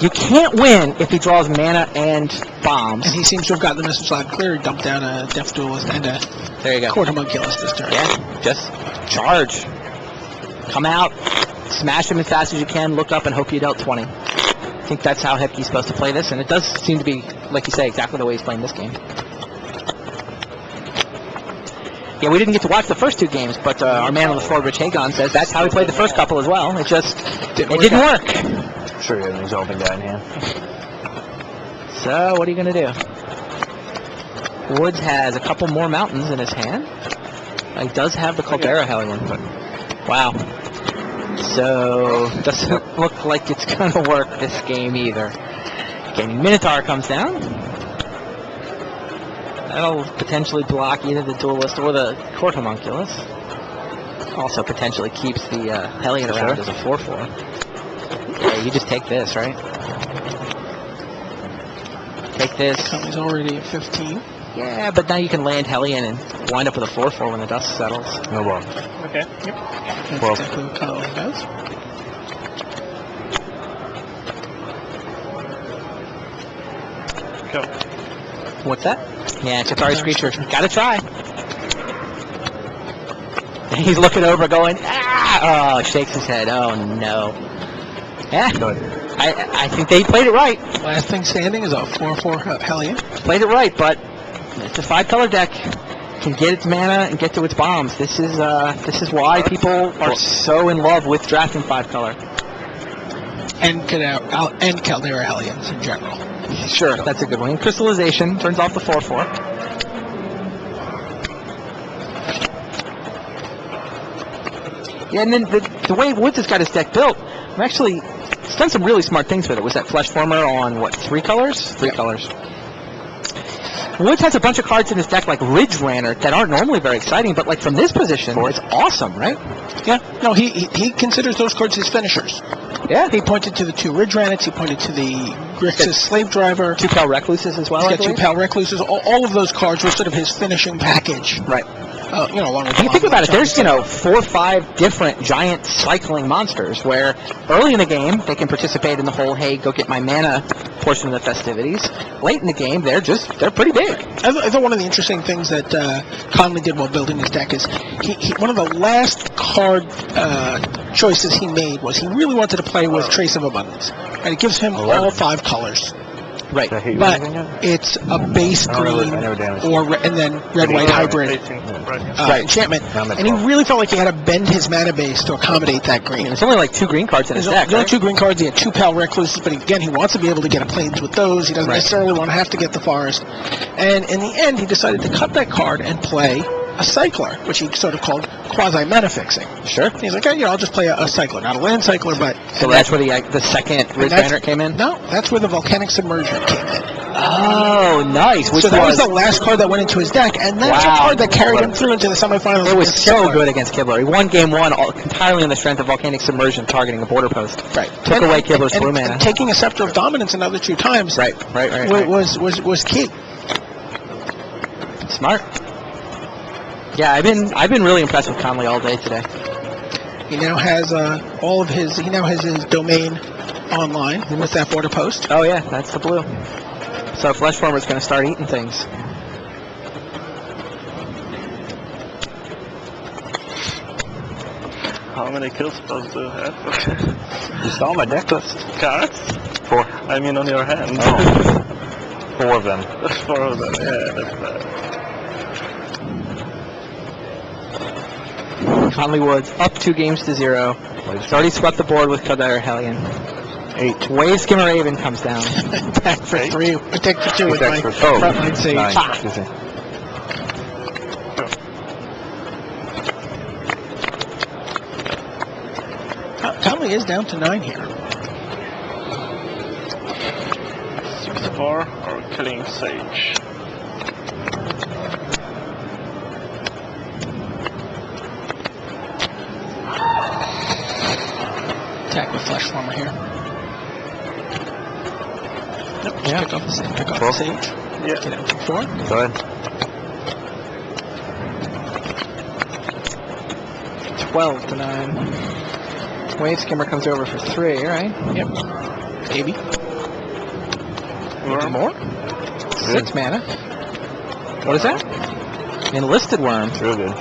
you can't win if he draws mana and bombs. And he seems to have gotten the message loud and clear. He dumped down a Death Duelist and a Court Homunculus this turn. Yeah, just charge. Come out, smash him as fast as you can, look up and hope you dealt 20. I think that's how Hebke's supposed to play this, and it does seem to be, like you say, exactly the way he's playing this game. Yeah, we didn't get to watch the first two games, but our man on the floor, Rich Hagon, says that's how he played the first couple as well. It just didn't work. I'm sure you have an exalted guy in hand. So what are you going to do? Woods has a couple more mountains in his hand. He does have the Caldera Hellion, but wow. So doesn't look like it's going to work this game either. Gaming Minotaur comes down. That'll potentially block either the Duelist or the Court Homunculus. Also potentially keeps the Hellion around as a 4/4. Yeah, you just take this, right? Take this. He's already at 15. Yeah, but now you can land Hellion and wind up with a 4/4 when the dust settles. No ball. Okay. That's Well- exactly what Colin does. Go. What's that? Yeah, Chitari Screecher. Gotta try. And he's looking over going, ah! Oh, shakes his head. Oh, no. Yeah, I think they played it right. Last thing standing is a 4/4 Hellion. Played it right, but it's a 5-color deck. Can get its mana and get to its bombs. This is why people are so in love with drafting 5-color. And Caldera Hellions in general. Sure, that's a good one. Crystallization turns off the 4/4. Yeah, and then the way Woods has got his deck built, he's done some really smart things with it. Was that Flesh Former on, what, 3 colors? 3 colors. Woods has a bunch of cards in his deck like Ridge Runner that aren't normally very exciting, but like from this position, it's awesome, right? Yeah. No, he considers those cards his finishers. Yeah. He pointed to the 2 Ridge Rannets. He pointed to the Grixis Slave Driver. 2 Pal Recluses as well, He's I got 2 believe. Pal Recluses. All of those cards were sort of his finishing package. Right. Along with When you think about it, there's, 4 or 5 different giant cycling monsters where early in the game, they can participate in the whole, hey, go get my mana portion of the festivities. Late in the game, they're pretty big. I thought one of the interesting things that Conley did while building his deck is one of the last card choices he made was he really wanted to play with Trace of Abundance. And it gives him all 5 colors. Right. But it's a base green and then red-white hybrid 18. Right. enchantment. And he really felt like he had to bend his mana base to accommodate that green. There's only like 2 green cards in his deck, There's only right? 2 green cards. He had 2 Pal Recluses, but again, he wants to be able to get a plains with those. He doesn't necessarily want to have to get the forest. And in the end, he decided to cut that card and play a cycler, which he sort of called quasi-mana fixing. Sure. He's like, I'll just play a cycler, not a land cycler, but... So that's where the second Ridge Runner came in? No, that's where the Volcanic Submersion came in. Oh, nice. So that was the last card that went into his deck, and that's a card that carried him through into the semifinals. It was against so Kibler. good against Kibler. He won game 1 entirely on the strength of Volcanic Submersion targeting a border post. Right. Took away Kibler's blue mana. And taking a Scepter of Dominance another 2 times Right. was key. Smart. Yeah, I've been really impressed with Conley all day today. He now has his domain online with that border post. Oh yeah, that's the blue. So Flesh Former's going to start eating things. How many kill spells do you have? You saw my deck list. Cards? 4. I mean on your hand. Oh. 4 of them. 4 of them. Yeah, that's bad. Conley Woods up 2 games to 0. He's already swept the board with Caldera Hellion. 8. Wave Skimmer Raven comes down. Attack for 3. Attack for 2 with my Attack for frontline sage. 9. Ah. Excuse me. Conley is down to 9 here. 6/4 or killing sage. Attack with Flesh Former here. Nope, just pick off the sage. Pick off the 12. sage. Yeah. Get out for 4. Go ahead. 12 to 9. Wave Skimmer comes over for 3, right? Yep. Maybe. Worm. More? 6 mana. What is that? Enlisted Worm. Real good.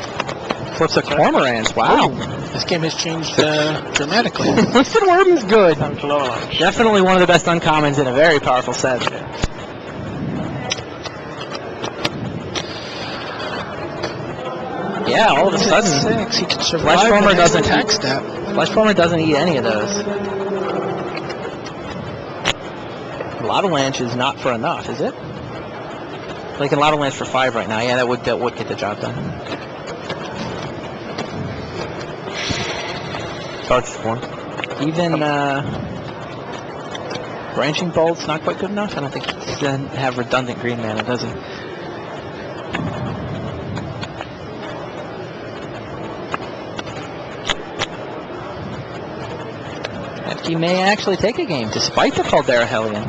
Flips a Cormorant. Wow. This game has changed dramatically. Enlisted Worm is good. Time to launch. Definitely one of the best uncommons in a very powerful set. Yeah, all of a sudden, 6. He can survive. Flesh Former the next doesn't- attack step. Flesh Former doesn't eat any of those. Avalanche is not for enough, is it? Like an Avalanche for 5 right now. Yeah, that would get the job done. Charge 1. Even branching bolt's not quite good enough. I don't think it doesn't have redundant green mana, does it? He may actually take a game, despite the Caldera Hellion.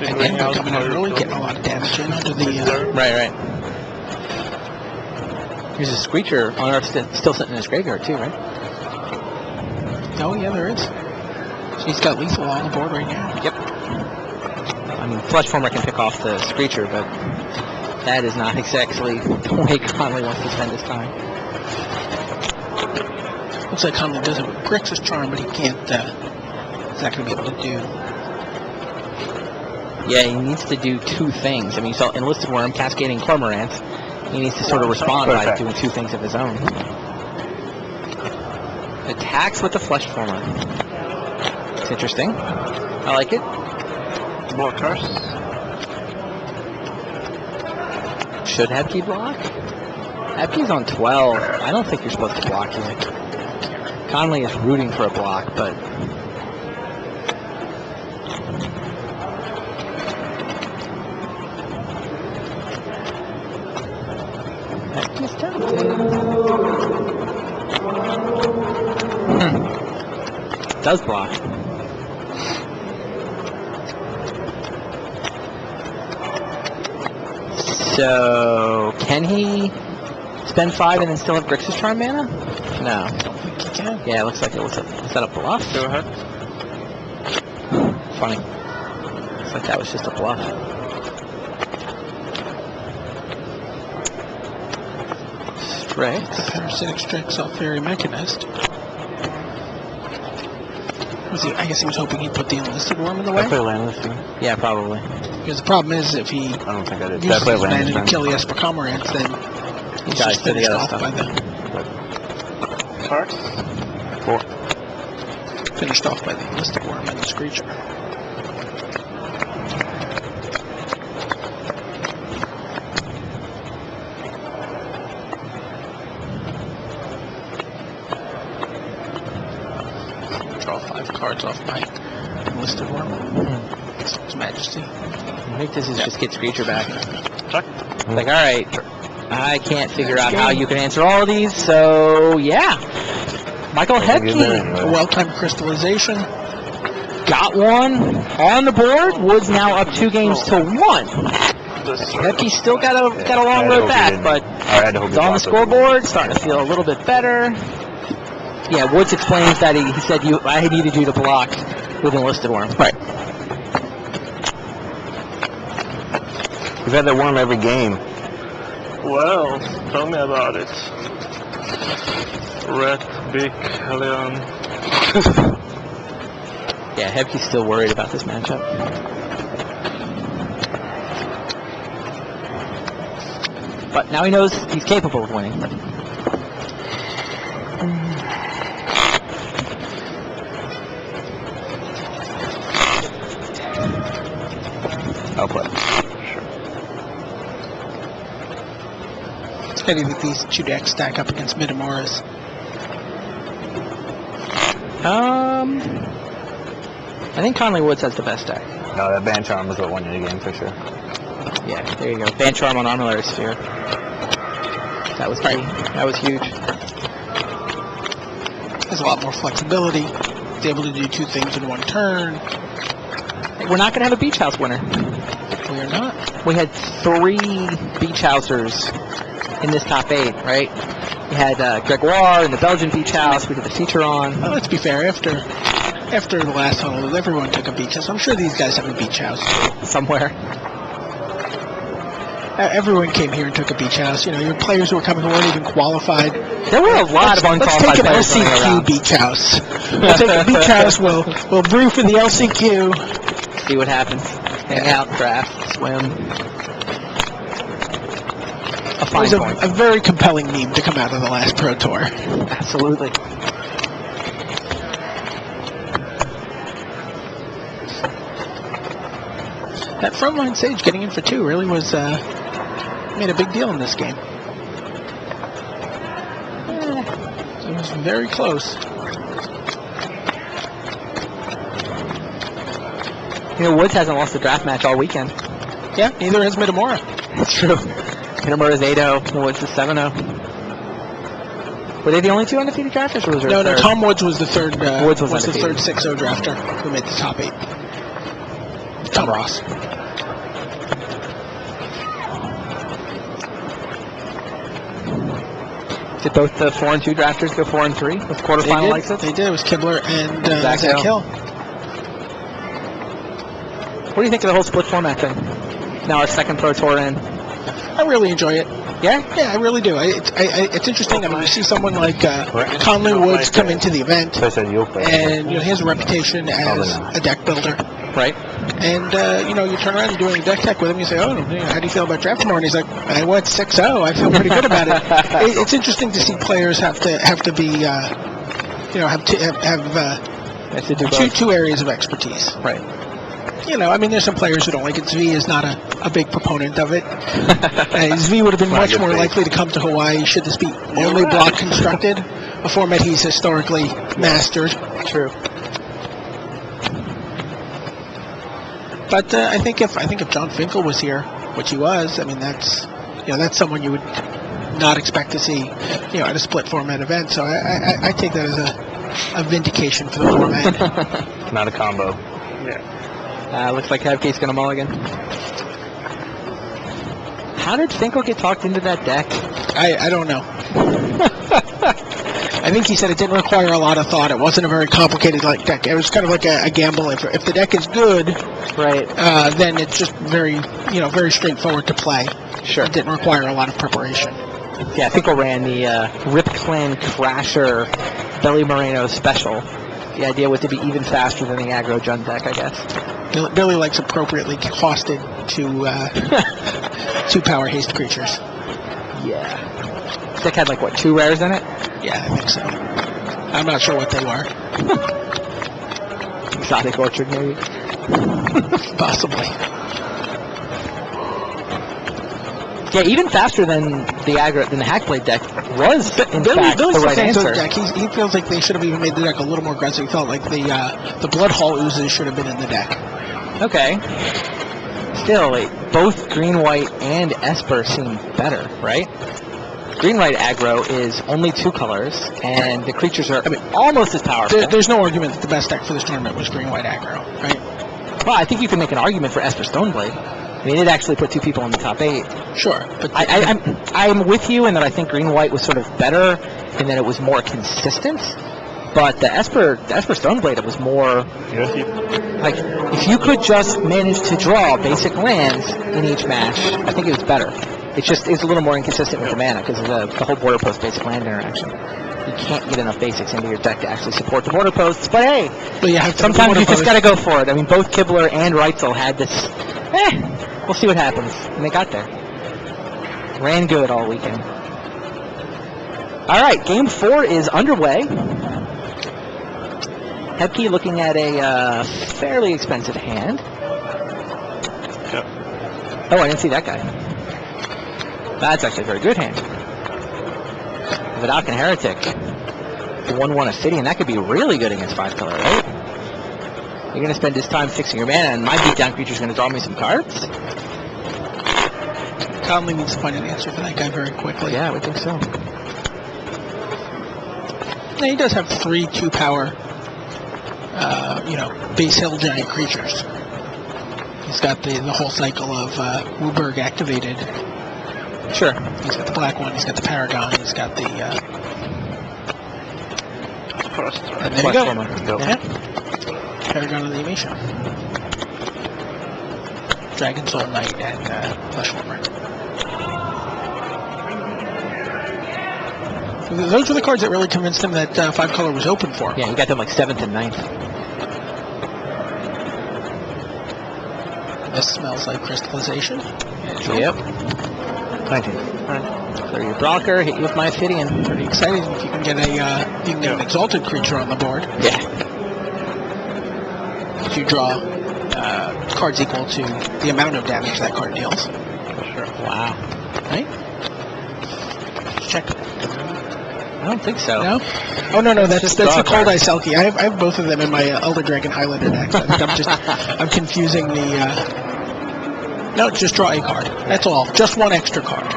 Again, they're coming out early, getting a lot of damage in under the... Right. There's a Screecher on Earth still sitting in his graveyard, too, right? Oh, yeah, there is. So he's got lethal on the board right now. Yep. I mean, Flesh Former can pick off the Screecher, but that is not exactly the way Conley wants to spend his time. Looks like Conley does it with Grixis Charm, but he can't... he's not going to be able to do... Yeah, he needs to do 2 things. I mean, you saw Enlisted Worm, Cascading Cormorant. He needs to sort of respond by doing 2 things of his own. Attacks with the Flesh Former. It's interesting. I like it. Blockers. Should Hebke block? Hebke's on 12. I don't think you're supposed to block here. Conley is rooting for a block, but... Hebke's tempted. Does block. So, can he spend 5 and then still have Grixis Charm mana? No. He can. Yeah, it looks like it was a bluff. Go ahead. Funny. Looks like that was just a bluff. Strix. The Parasitic Strix off Fairy Mechanist. I guess he was hoping he'd put the Enlisted Worm in the I way. play Landless too. Yeah, probably. Because the problem is, if he I don't think I did. uses I play his mana Landless to then. kill the Esper Cormorants, then He he's dies just to the finished other off stuff. by the... Cards. 4. Finished off by the Enlisted Worm and the Screecher. Draw 5 cards off my Enlisted Worm. His Majesty. I think this is just get Screecher back. Check. Like, alright, I can't figure out how you can answer all of these, so yeah. Michael Hebke A well-timed crystallization. got one on the board. Woods now up 2 games to 1. Hebke's still got a long road back, but it's on the scoreboard, starting to feel a little bit better. Yeah, Woods explains that he said I needed you to block with Enlisted Worm. Right. We've had that worm every game. Well, tell me about it. Red, big, Hellion. Yeah, Hebke's still worried about this matchup. But now he knows he's capable of winning. I'll play. How do you think these 2 decks stack up against Mitamoras? I think Conley Woods has the best deck. No, that Band Charm was what won you the game for sure. Yeah, there you go. Ban Charm on Armillary Sphere. That was key. That was huge. Has a lot more flexibility. He's able to do 2 things in 1 turn. We're not going to have a Beach House winner. We are not. We had 3 Beach Housers in this top 8, right? We had Gregoire in the Belgian Beach House. We did the feature on. Well, let's be fair. After the last Honolulu, everyone took a beach house. I'm sure these guys have a beach house. Somewhere. Everyone came here and took a beach house. You know, your players who were coming who weren't even qualified. There were a lot of Let's unqualified take an players running LCQ around. beach house. We'll take a beach house. We'll brew for the LCQ. See what happens. Hang out, draft, swim. a It fine was point. a very compelling meme to come out of the last Pro Tour. Absolutely. That frontline stage getting in for 2 really was made a big deal in this game. It was very close. You know, Woods hasn't lost a draft match all weekend. Yeah, neither has Mitamura. That's true. Minamura's 8-0, and Woods is 7-0. Were they the only 2 undefeated drafters, or was there a No, third? Tom Woods was the third. Woods was the undefeated. third 6-0 drafter who made the top 8. Tom Ross. Did both the 4 and 2 drafters go 4 and 3 with quarterfinal exits? They did. It was Kibler and Zach Zach Hill. What do you think of the whole split format thing? Now our second Pro Tour in. I really enjoy it. Yeah? Yeah, I really do. It's interesting. I mean, you see someone like Conley Woods come into the event, and he has a reputation as a deck builder. Right. And you turn around and doing a deck tech with him. You say, "Oh, how do you feel about draft tomorrow?" And he's like, "I went 6-0. I feel pretty good about it." It's interesting to see players have to be, have to do both. two areas of expertise. Right. I mean, there's some players who don't like it. Zvi is not a big proponent of it. Zvi would have been much more likely to come to Hawaii should this be only block constructed, a format he's historically mastered. True. But I think if John Finkel was here, which he was, I mean that's someone you would not expect to see at a split format event. So I take that as a vindication for the format. Not a combo. Yeah. Looks like Havke's going to mulligan. How did Finkel get talked into that deck? I don't know. I think he said it didn't require a lot of thought. It wasn't a very complicated deck. It was kind of like a gamble. If the deck is good, Right. then it's just very very straightforward to play. Sure. It didn't require a lot of preparation. Yeah, Finkel ran the Rip Clan Crasher Belly Moreno special. The idea was to be even faster than the aggro Jund deck, I guess. Billy likes appropriately costed to 2-power haste creatures. Yeah. This deck had 2 rares in it? Yeah, I think so. I'm not sure what they were. Exotic Orchard, maybe? Possibly. Yeah, even faster than the Hackblade deck was, in fact, Billy's the right defense of answer. the deck. He feels like they should have even made the deck a little more aggressive. He felt like the Bloodhall oozes should have been in the deck. Okay. Still, both Green, White, and Esper seem better, right? Green, White aggro is only 2 colors, and the creatures are almost as powerful. There's no argument that the best deck for this tournament was Green White aggro, right? Well, I think you can make an argument for Esper Stoneblade. I mean, it actually put 2 people in the top 8. Sure, but I'm with you in that I think Green White was sort of better in that it was more consistent. But the Esper Stoneblade, it was more if you could just manage to draw basic lands in each match, I think it was better. It's a little more inconsistent with the mana because of the whole border post basic land interaction. You can't get enough basics into your deck to actually support the border posts. But hey, sometimes you just got to go for it. I mean, both Kibler and Reitzel had this. We'll see what happens, and they got there. Ran good all weekend. All right, game 4 is underway. Hebke looking at a fairly expensive hand. Yep. Oh, I didn't see that guy. That's actually a very good hand. Vidalcan Heretic. 1/1 Ophidian. That could be really good against 5 color, right? You're going to spend this time fixing your mana, and my beatdown creature's going to draw me some cards? Conley needs to find an answer for that guy very quickly. Yeah, I would think so. Yeah, he does have 3 2-power, base hill giant creatures. He's got the whole cycle of Wooburg activated. Sure. He's got the black one, he's got the Paragon, he's got the... First, right? and there you go. Platformer. Yeah. Paragon of the Emission. Dragon Soul Knight and Fleshwarmer. Those were the cards that really convinced him that 5 color was open for him. Yeah, he got them 7th and 9th. This smells like crystallization. Yep. 19. So your blocker, hit you with my Ophidian. Pretty exciting if you can get an exalted creature on the board. Yeah. If you draw cards equal to the amount of damage that card deals. Wow. Right? Check. I don't think so. No? Oh, no, that's the draw Cold card. Eye Selkie. I have both of them in my Elder Dragon Highlander decks. I think I'm confusing the... No, just draw a card. That's all. Just one extra card.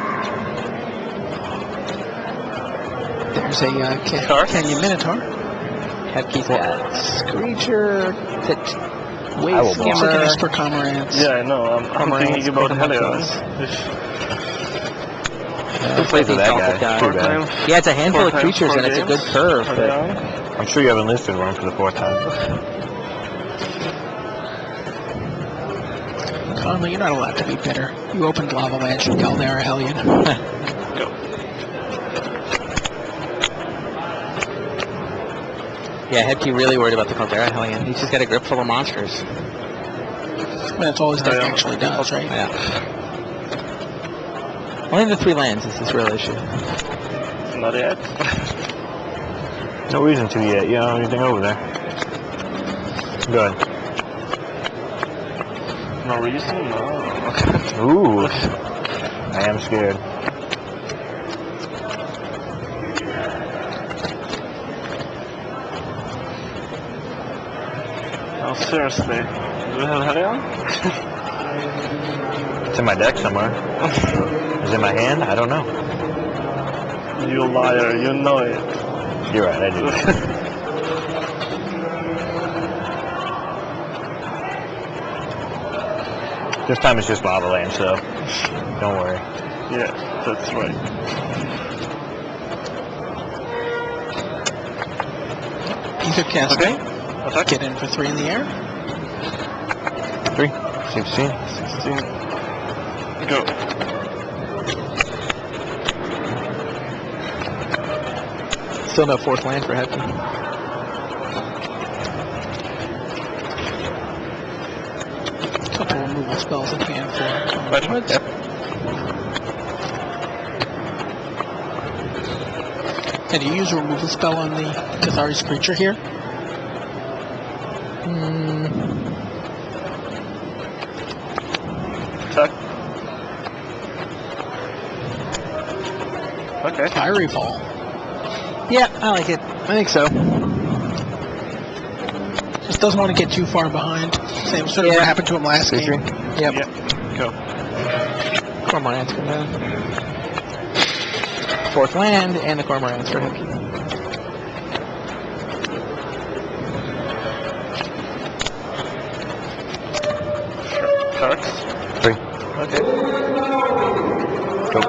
There's a Canyon Minotaur. Hepke's got Screecher, I will Wave block. Looking Skimmer. for Cormorants. Yeah, I know. I'm thinking about Helions. Who plays with that guy? Too bad. Yeah, it's a handful of creatures and it's a good curve. But I'm sure you haven't listed one for the 4th time. Conley, you're not allowed to be bitter. You opened Lava Lanch and Caldera Hellion. yeah, Hepke really worried about the Caldera Hellion. He's just got a grip full of monsters. That's all his deck actually does, right? Yeah. Only the 3 lands is his real issue. Not yet. No reason to yet. You don't have anything over there. Go ahead. No reason? No. Ooh. I am scared. Oh, seriously. Do we have Helion? It's in my deck somewhere. Is it in my hand? I don't know. You liar, you know it. You're right, I do. This time it's just Lava Land, so don't worry. Yeah, that's right. Ether Cast. Okay. Attack. Get in for 3 in the air. 3, 16. 16. Go. Still no 4th land for Hepke. Couple removal spells in hand for Right. Yep. And you use a removal spell on the Cathari's creature here? Attack. Okay. Fiery Fall. Yeah, I like it. I think so. Just doesn't want to get too far behind. Same sort of what happened to him last game. Yep. Yeah. Go. Cormorants come down. 4th land and the Cormorants for Hepke. Cards. 3. Okay. Go.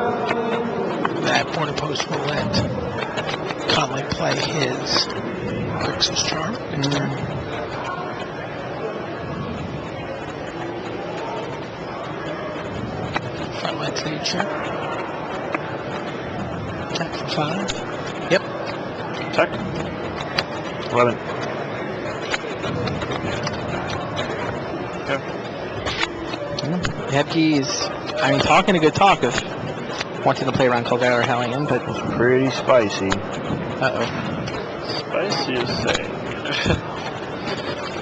That border post will let Conley play his Grixis Charm next turn. Frontline creature. Attack for 5. Yep. Attack. 11. Go. Hepke's, I mean, talking a good talk of wanting to play around Caldera Hellion, but Pretty spicy. uh-oh. Spicy, you say.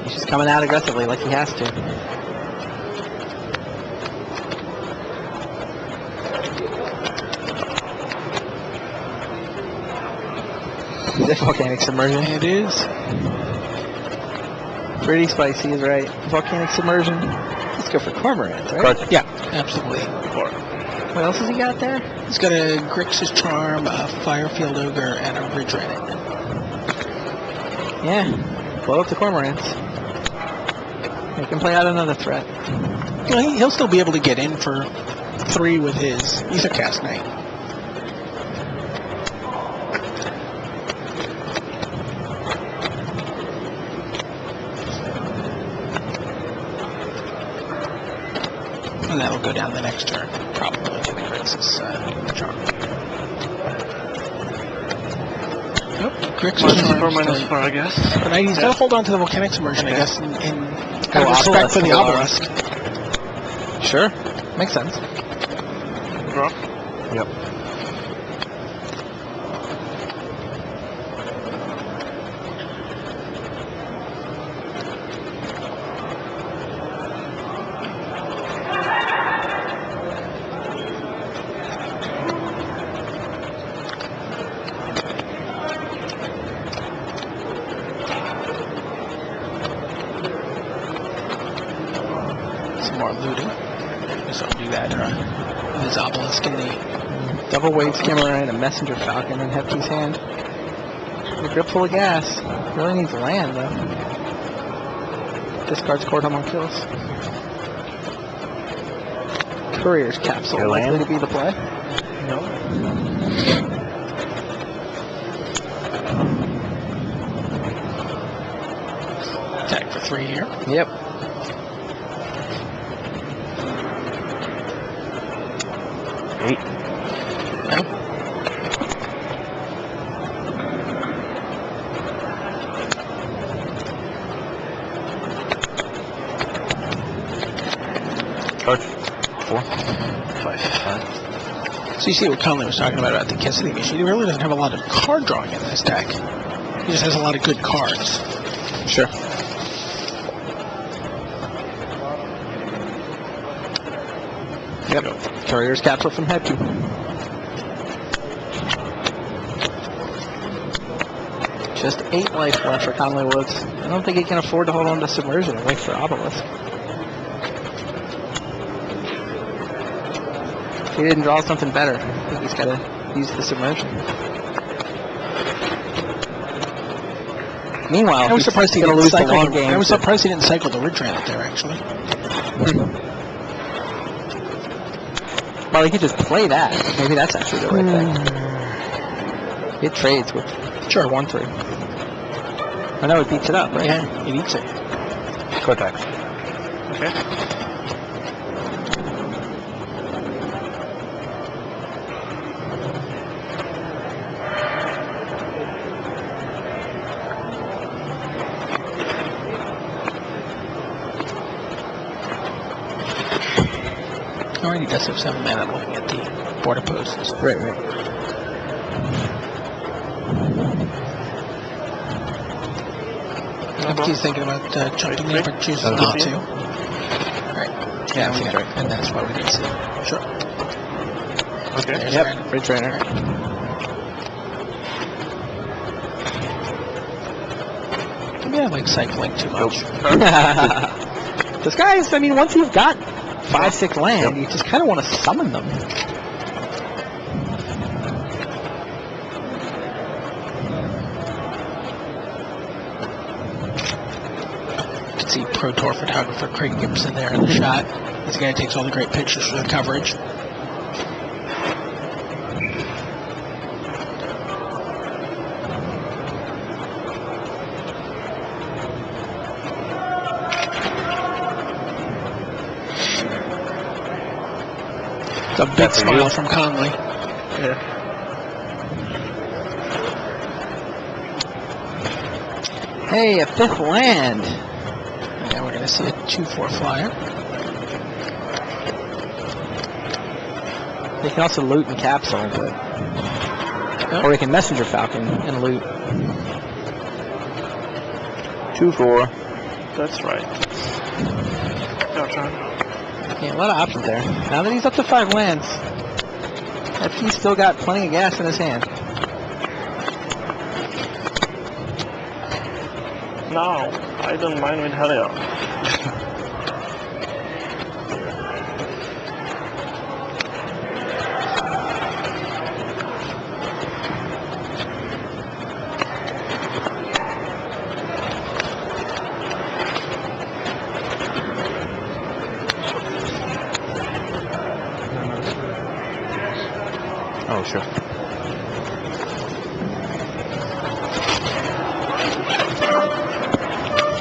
He's just coming out aggressively like he has to. Is it Volcanic Submersion? It is. Pretty spicy is right. Volcanic Submersion. Let's go for Cormorants, right? Cards. Yeah, absolutely. 4. What else has he got there? He's got a Grixis Charm, a Firefield Ogre, and a Ridge Reddit. Yeah. Blow up the Cormorants. He can play out another threat. Well, he'll still be able to get in for 3 with his Ethercast Knight. And that'll go down the next turn, probably to the Grixis Charm. Nope, Grixis Charm. -4, I guess. But he's got to hold on to the Volcanic Submersion, I Okay. guess, in out of respect for the Obelisk. Obelisk. Sure. Makes sense. Draw. Yep. Some more looting. So I'll do that. This obelisk in the double waves camera and a messenger falcon in Hefty's hand. The grip full of gas. Really needs land, though. Discards Courtham on kills. Courier's capsule Your likely land? to be the play. No. Attack for 3 here. Yep. Eight. No. Charge. 4. 5. So you see what Conley was talking about the Cassidy machine. He really doesn't have a lot of card drawing in this deck. He just has a lot of good cards. Sure. Yep. Courier's capsule from Hefty. Just 8 life left for Conley Woods. I don't think he can afford to hold on to Submersion and wait for Obelisk. If he didn't draw something better, I think he's got to use the Submersion. Meanwhile, I was surprised he he's going didn't to lose the cycle long game. I was surprised he didn't cycle the Ridgeran up there, actually. Well, he could just play that. Maybe that's actually the right thing. It trades with Sure. 1-3. I know it beats it up, right? Yeah, it eats it. Cortex. Okay. Already does have 7 mana looking at the border posts. Right, right. He's thinking about jumping in, but chooses Okay. not to. Right. Yeah, seems right. And that's why we didn't see it. Sure. Okay. There's Yep, Random. Ridge Runner. Maybe I like cycling too much. This guy's, I mean, once you've got 5-6 land, you just kind of want to summon them. You can see Pro Tour photographer Craig Gibson there in the shot. This guy takes all the great pictures for the coverage. It's a big That's for smile you. from Conley. Hey, a 5th land. Yeah, we're going to see a 2/4 flyer. They can also loot and capsule, but... Or they can Messenger Falcon and loot. 2-4. That's right. Your turn. Yeah, a lot of options there. Now that he's up to 5 lands, he's still got plenty of gas in his hand. Now, I don't mind with Helios. Oh, sure.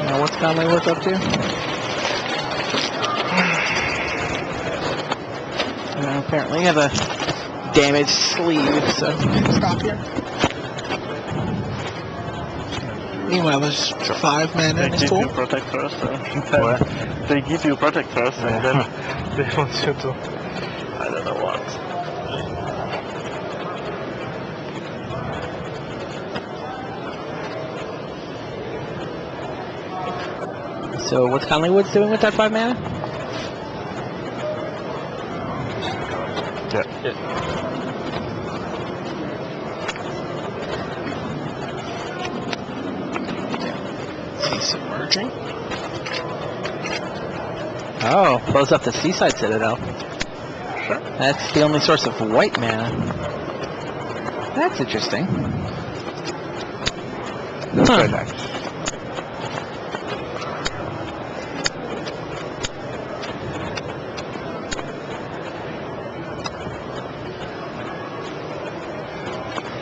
Now what's Conley Woods up to? Apparently you have a damaged sleeve, so Stop here. Meanwhile, there's 5 mana They in his give pool. you protect first, and What? then they give you protect first, and then they want you to, I don't know what. So what's Conley Woods doing with that 5 mana? Yeah. He's submerging. Oh, close up the Seaside Citadel. Sure. That's the only source of white mana. That's interesting. Huh.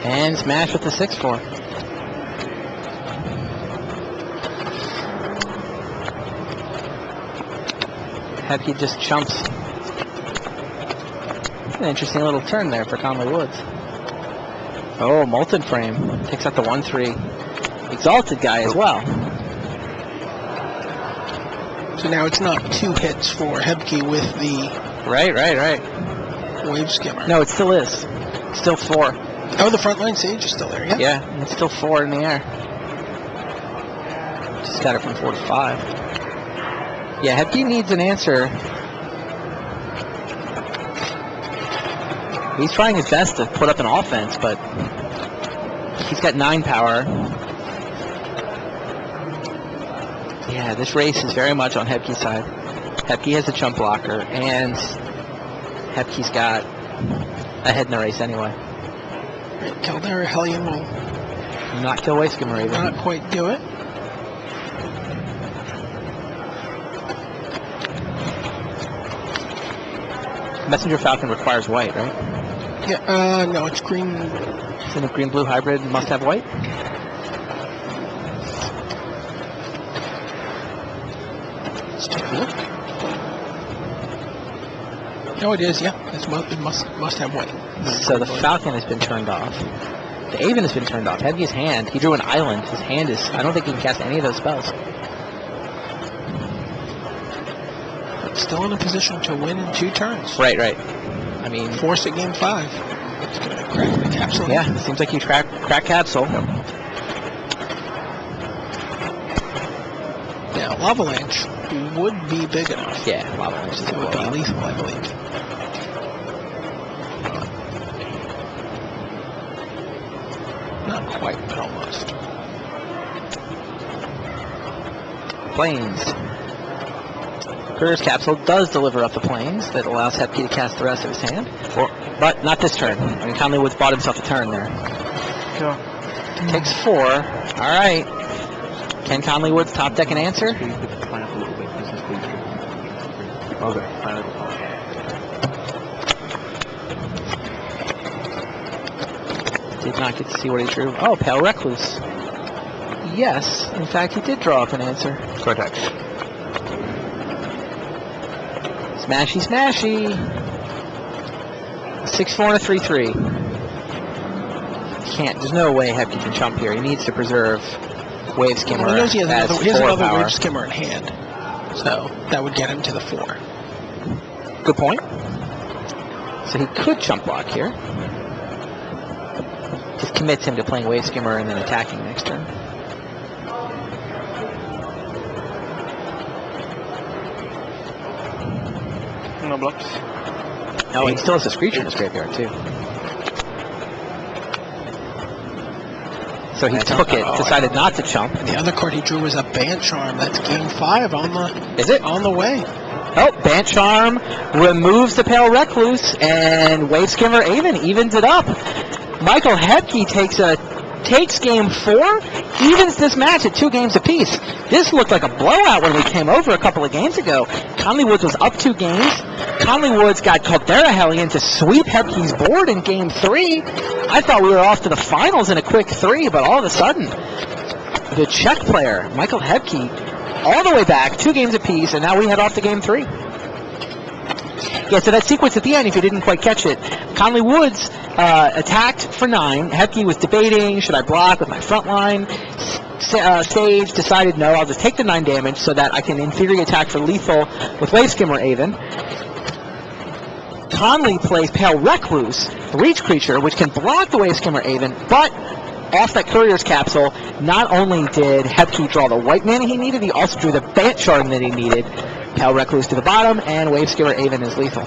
And smash with the 6/4. Hepke just chumps. An interesting little turn there for Conley Woods. Oh, Molten Frame takes out the 1/3. Exalted guy as well. So now it's not 2 hits for Hebke with the Right. Wave Skimmer. No, it still is. Still 4. Oh, the frontline Sage is still there, yeah? Yeah, it's still 4 in the air. Just got it from 4 to 5. Yeah, Hepke needs an answer. He's trying his best to put up an offense, but he's got 9 power. Yeah, this race is very much on Hepke's side. Hepke has a chump blocker, and Hepke's got ahead in the race anyway. Caldera Hellion will Not kill Wave Skimmer either. not quite do it. Messenger Falcon requires white, right? Yeah, no, it's green. It's in a green-blue hybrid, must have white. Let's take a look. Oh, it is, yeah. It must have white. So the Falcon has been turned off. The Aven has been turned off. Hepke's hand, he drew an island. His hand is, I don't think he can cast any of those spells. But still in a position to win in 2 turns. Right. I mean, Force at game 5. It's going to crack the capsule. yeah, seems like you crack capsule. Now, Avalanche would be big enough. Yeah, Avalanche is It would be lethal, I believe. Not quite, but almost. Plains. Courier's Capsule does deliver up the plains that allows Hepke to cast the rest of his hand. But not this turn. I mean, Conley Woods bought himself a turn there. Sure. Takes 4. All right. Can Conley Woods top deck an answer? Okay. Did not get to see what he drew. Oh, Pale Recluse. Yes, in fact, he did draw up an answer. Cortex. Smashy, smashy. 6/4 and a 3/3. Can't. There's no way Hepke can chump here. He needs to preserve Wave Skimmer. Well, he knows he has as 4 another power. Wave Skimmer in hand. So that would get him to the 4. Good point. So he could chump block here. Just commits him to playing Wave Skimmer and then attacking next turn. No blocks. Oh, he still has a Screecher in his graveyard, too. So he took it, decided not to chump. And the other card he drew was a Bant Charm. That's game 5 on the Is it? on the way. Oh, Bant Charm removes the Pale Recluse, and Wave Skimmer evens it up. Michael Hepke takes game 4, evens this match at 2 games apiece. This looked like a blowout when we came over a couple of games ago. Conley Woods was up 2 games. Conley Woods got Caldera Hellion to sweep Hepke's board in game 3. I thought we were off to the finals in a quick 3, but all of a sudden, the Czech player, Michael Hepke, all the way back, 2 games apiece, and now we head off to game 3. Yeah, so that sequence at the end, if you didn't quite catch it, Conley Woods attacked for 9. Hepke was debating, should I block with my front line? Sage decided, no, I'll just take the 9 damage so that I can, in theory, attack for lethal with Wave Skimmer Aven. Conley plays Pale Recluse, Reach Creature, which can block the Wave Skimmer Aven, but off that Courier's capsule, not only did Hebke draw the white mana he needed, he also drew the Bant Shard that he needed. Pal Recluse to the bottom, and Waveskiver Avon is lethal.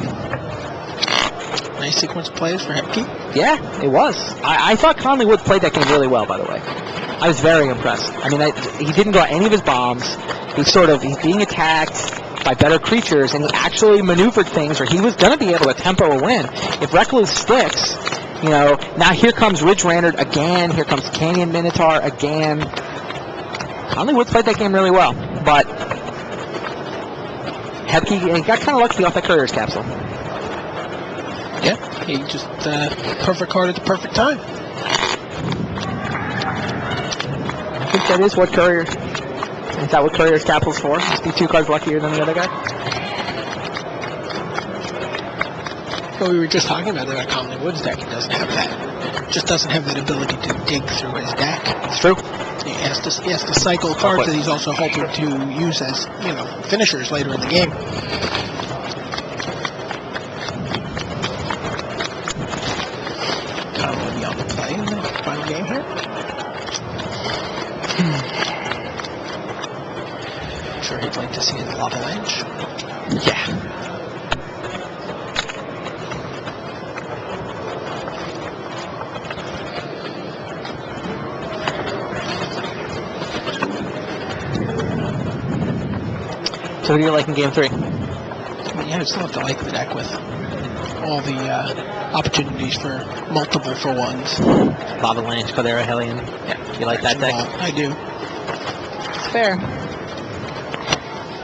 Nice sequence of plays for Hebke. Yeah, it was. I thought Conley Woods played that game really well, by the way. I was very impressed. I mean, he didn't draw any of his bombs. He's being attacked by better creatures, and he actually maneuvered things where he was going to be able to tempo a win. If Recluse sticks, now here comes Ridge Rannard again, here comes Canyon Minotaur again. Conley Woods played that game really well, but Hebke, he got kind of lucky off that Courier's capsule. Yeah, he just perfect card at the perfect time. I think that is what Courier's capsule's for? Just be 2 cards luckier than the other guy? Well, we were just talking about that Conley Woods deck. He doesn't have that. Just doesn't have that ability to dig through his deck. It's true. He has to cycle cards that he's also hoping to use as, finishers later in the game. Conley will be on the play in the final game here. I'm sure he'd like to see his Lava Lanch. Yeah. So who do you like in Game 3? Yeah, I still have to like the deck with all the opportunities for multiple for ones. Lava Lanch, Caldera Hellion. Yeah, You like that deck? I do. It's fair.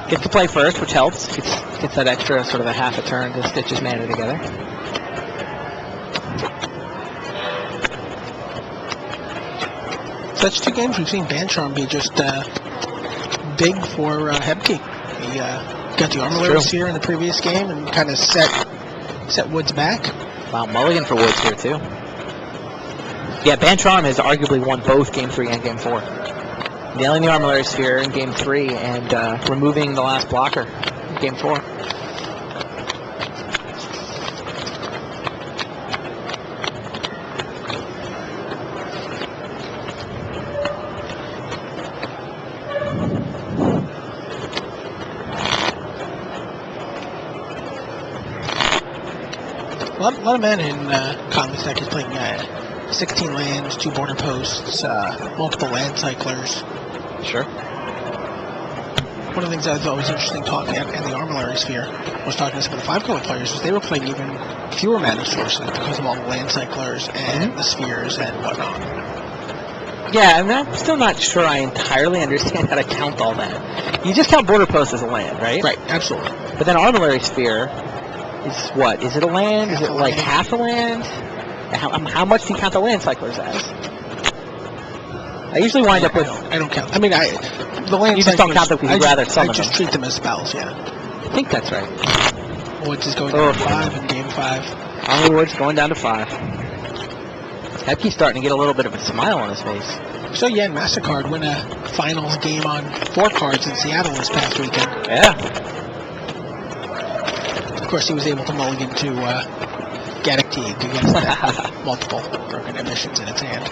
Gets to play first, which helps. Gets that extra sort of a half a turn to stitch his mana together. So that's 2 games we've seen Bancharm be just big for Hebke. He got the Armillary Sphere in the previous game and kind of set Woods back. Wow, mulligan for Woods here too. Yeah, Bancharm has arguably won both Game 3 and Game 4. Nailing the Armillary Sphere in Game 3 and removing the last blocker in Game 4. A lot of men in Conley's deck is playing 16 lands, 2 border posts, multiple land cyclers. Sure. One of the things I thought was interesting talking at the Armillary Sphere was talking to some of the 5-color players was they were playing even fewer mana sources because of all the land cyclers and the spheres and whatnot. Yeah, and I'm still not sure I entirely understand how to count all that. You just count border post as a land, right? Right, absolutely. But then Armillary Sphere is what? Is it a land? Is it like half a land? How much do you count the land cyclers as? I usually wind up with... I don't count. I mean, the land You just don't count them because you'd rather I summon just them. treat them as spells, yeah. I think that's right. Woods is going down to 5 in Game 5. Conley Woods going down to 5. Hebke's starting to get a little bit of a smile on his face. So yeah, and MasterCard win a finals game on 4 cards in Seattle this past weekend. Yeah. Of course, he was able to mulligan to Gaddock Teague against that with multiple broken emissions in its hand.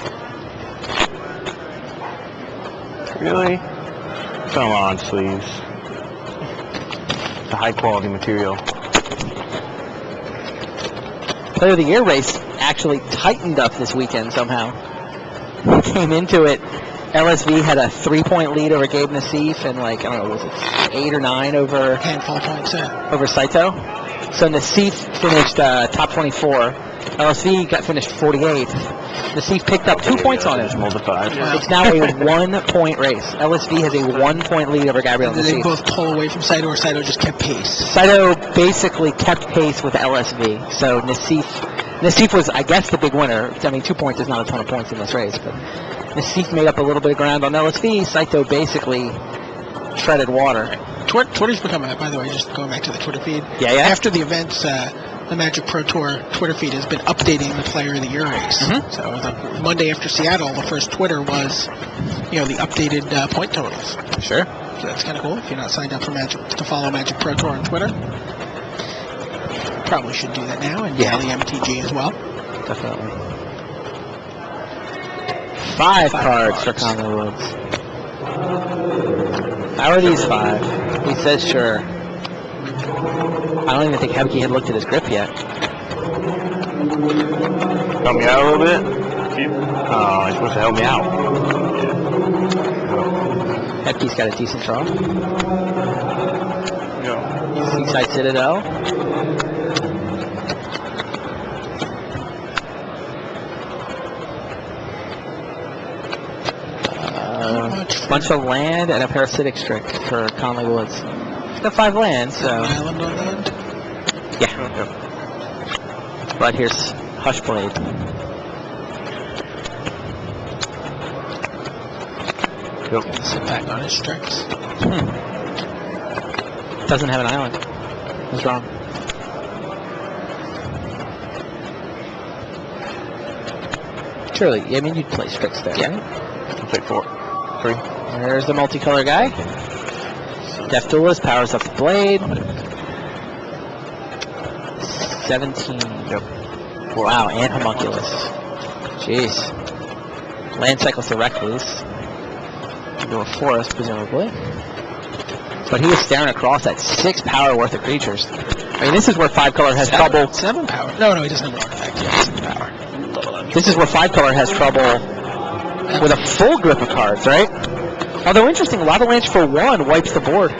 Really? It's not on sleeves. It's a high quality material. Player of the Year race actually tightened up this weekend somehow. Came into it, LSV had a 3-point lead over Gabe Nassif and was it 8 or 9 over Handful of points, over Saito. So Nassif finished top 24. LSV finished 48th. Nassif picked up 2 points on it. Multiplied. It's now a 1-point race. LSV has a 1-point lead over Gabriel Did they Nassif. both pull away from Saito, or Saito just kept pace? Saito basically kept pace with LSV. So Nassif was, I guess, the big winner. I mean, 2 points is not a ton of points in this race, but Nassif made up a little bit of ground on LSV. Saito basically treaded water. Twitter's become, by the way, just going back to the Twitter feed. Yeah. After the events, the Magic Pro Tour Twitter feed has been updating the Player of the Year race. Mm-hmm. So the Monday after Seattle, the first Twitter was, the updated point totals. Sure. So that's kind of cool. If you're not signed up for to follow Magic Pro Tour on Twitter, probably should do that now, and Yeah. the MTG as well. Definitely. 5 cards for Conley Woods. How are these 5? He says sure. I don't even think Hebke had looked at his grip yet. Help me out a little bit? Keep. Oh, he's supposed to help me out. Hebke's got a decent draw. Go. Seaside Citadel. Bunch of land and a parasitic trick for Conley Woods. He's got 5 lands, so. Island on the end. Yeah. But here's Hushblade. Sit back on his tricks. Doesn't have an island. What's wrong? Surely, I mean, you'd play Strix there, right? I'll take 4. 3. There's the multicolor guy. Death Duelist powers up the blade. 17. Yep. Wow, and Homunculus. Jeez. Land cycles to Recluse. Into a forest, presumably. But he was staring across at 6 power worth of creatures. I mean, this is where 5 color has trouble. 7 power. No, he doesn't have an artifact. He has 7 power. This is where 5 color has trouble with a full grip of cards, right? Although interesting, a lot of lands for 1 wipes the board.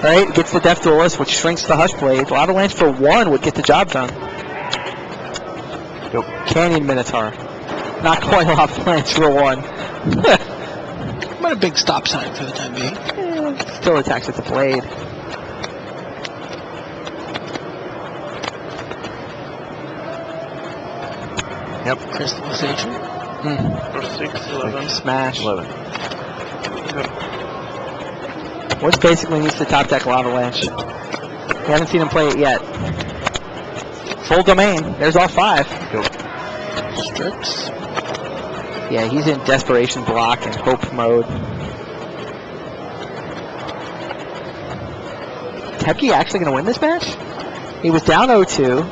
Right? Gets the Death Duelist, which shrinks the Hushblade. A lot of lands for 1 would get the job done. Yep. Canyon Minotaur. Not quite a lot of lands for 1. What a big stop sign for the time being. Still attacks with the blade. Yep. Crystallization. For 6, 11. Smash. 11. Woods basically needs to top deck Lavalanche. We haven't seen him play it yet. Full domain. There's all 5. Strix. Yeah, he's in desperation block and hope mode. Is Hebke actually going to win this match? He was down 0-2.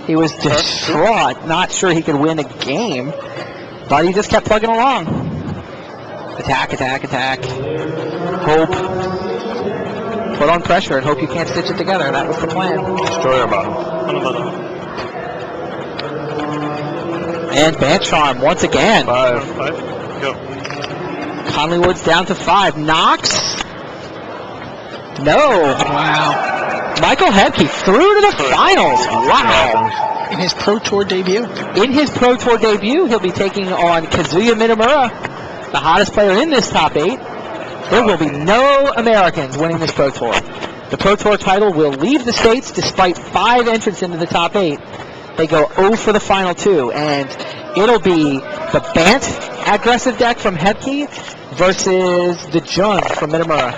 He was distraught, not sure he could win a game, but he just kept plugging along. Attack, attack, attack. Hope. Put on pressure and hope you can't stitch it together. That was the plan. Destroy our bottom. And Bant Charm once again. 5. Go. Conley Woods down to 5. Knox. No. Wow. Michael Hebke through to the finals. Wow. In his Pro Tour debut. In his Pro Tour debut, he'll be taking on Kazuya Minamura, the hottest player in this top 8. There will be no Americans winning this Pro Tour. The Pro Tour title will leave the States despite 5 entrants into the top 8. They go 0 for the final 2, and it'll be the Bant aggressive deck from Hebke versus the Jun from Minamura.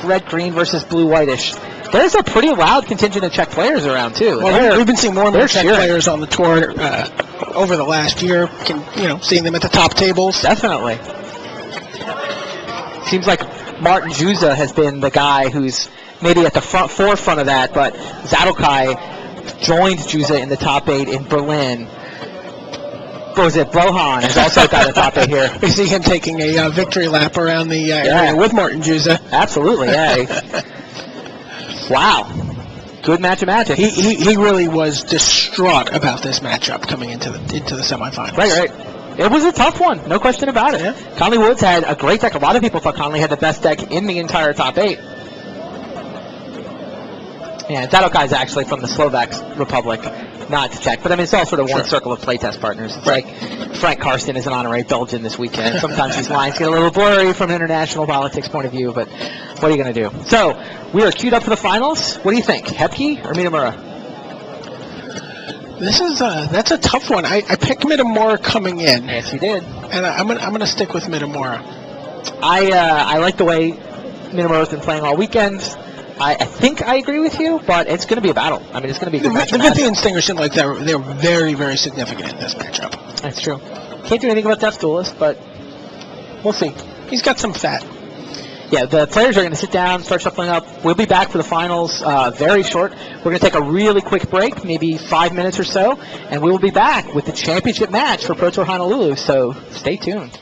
Red-green versus blue-whitish. There's a pretty loud contingent of Czech players around, too. Well, we've been seeing more and more Czech cheering. players on the tour over the last year. Seeing them at the top tables. Definitely. Seems like Martin Juza has been the guy who's maybe at the forefront of that, but Zadokai joined Juza in the top 8 in Berlin. What was it? Brohan has also got a top 8 here. We see him taking a victory lap around the area with Martin Juza. Absolutely, yeah. Wow. Good match of magic. He really was distraught about this matchup coming into the semifinals. Right. It was a tough one, no question about it. Yeah. Conley Woods had a great deck. A lot of people thought Conley had the best deck in the entire top 8. Yeah, Zadokai is actually from the Slovak Republic, not Czech. But I mean, it's all sort of one circle of playtest partners. It's like Frank Karsten is an honorary Belgian this weekend. Sometimes these lines get a little blurry from an international politics point of view, but what are you going to do? So, we are queued up for the finals. What do you think, Hebke or Minamura? That's a tough one. I picked Minamura coming in. Yes, you did. And I'm gonna stick with Minamura. I like the way Minamura's been playing all weekend. I think I agree with you, but it's going to be a battle. I mean, it's going to be a good match. The Vithian Stinger seemed like they're very, very significant in this matchup. That's true. Can't do anything about Death Duelist, but we'll see. He's got some fat. Yeah, the players are going to sit down, start shuffling up. We'll be back for the finals very short. We're going to take a really quick break, maybe 5 minutes or so, and we will be back with the championship match for Pro Tour Honolulu, so stay tuned.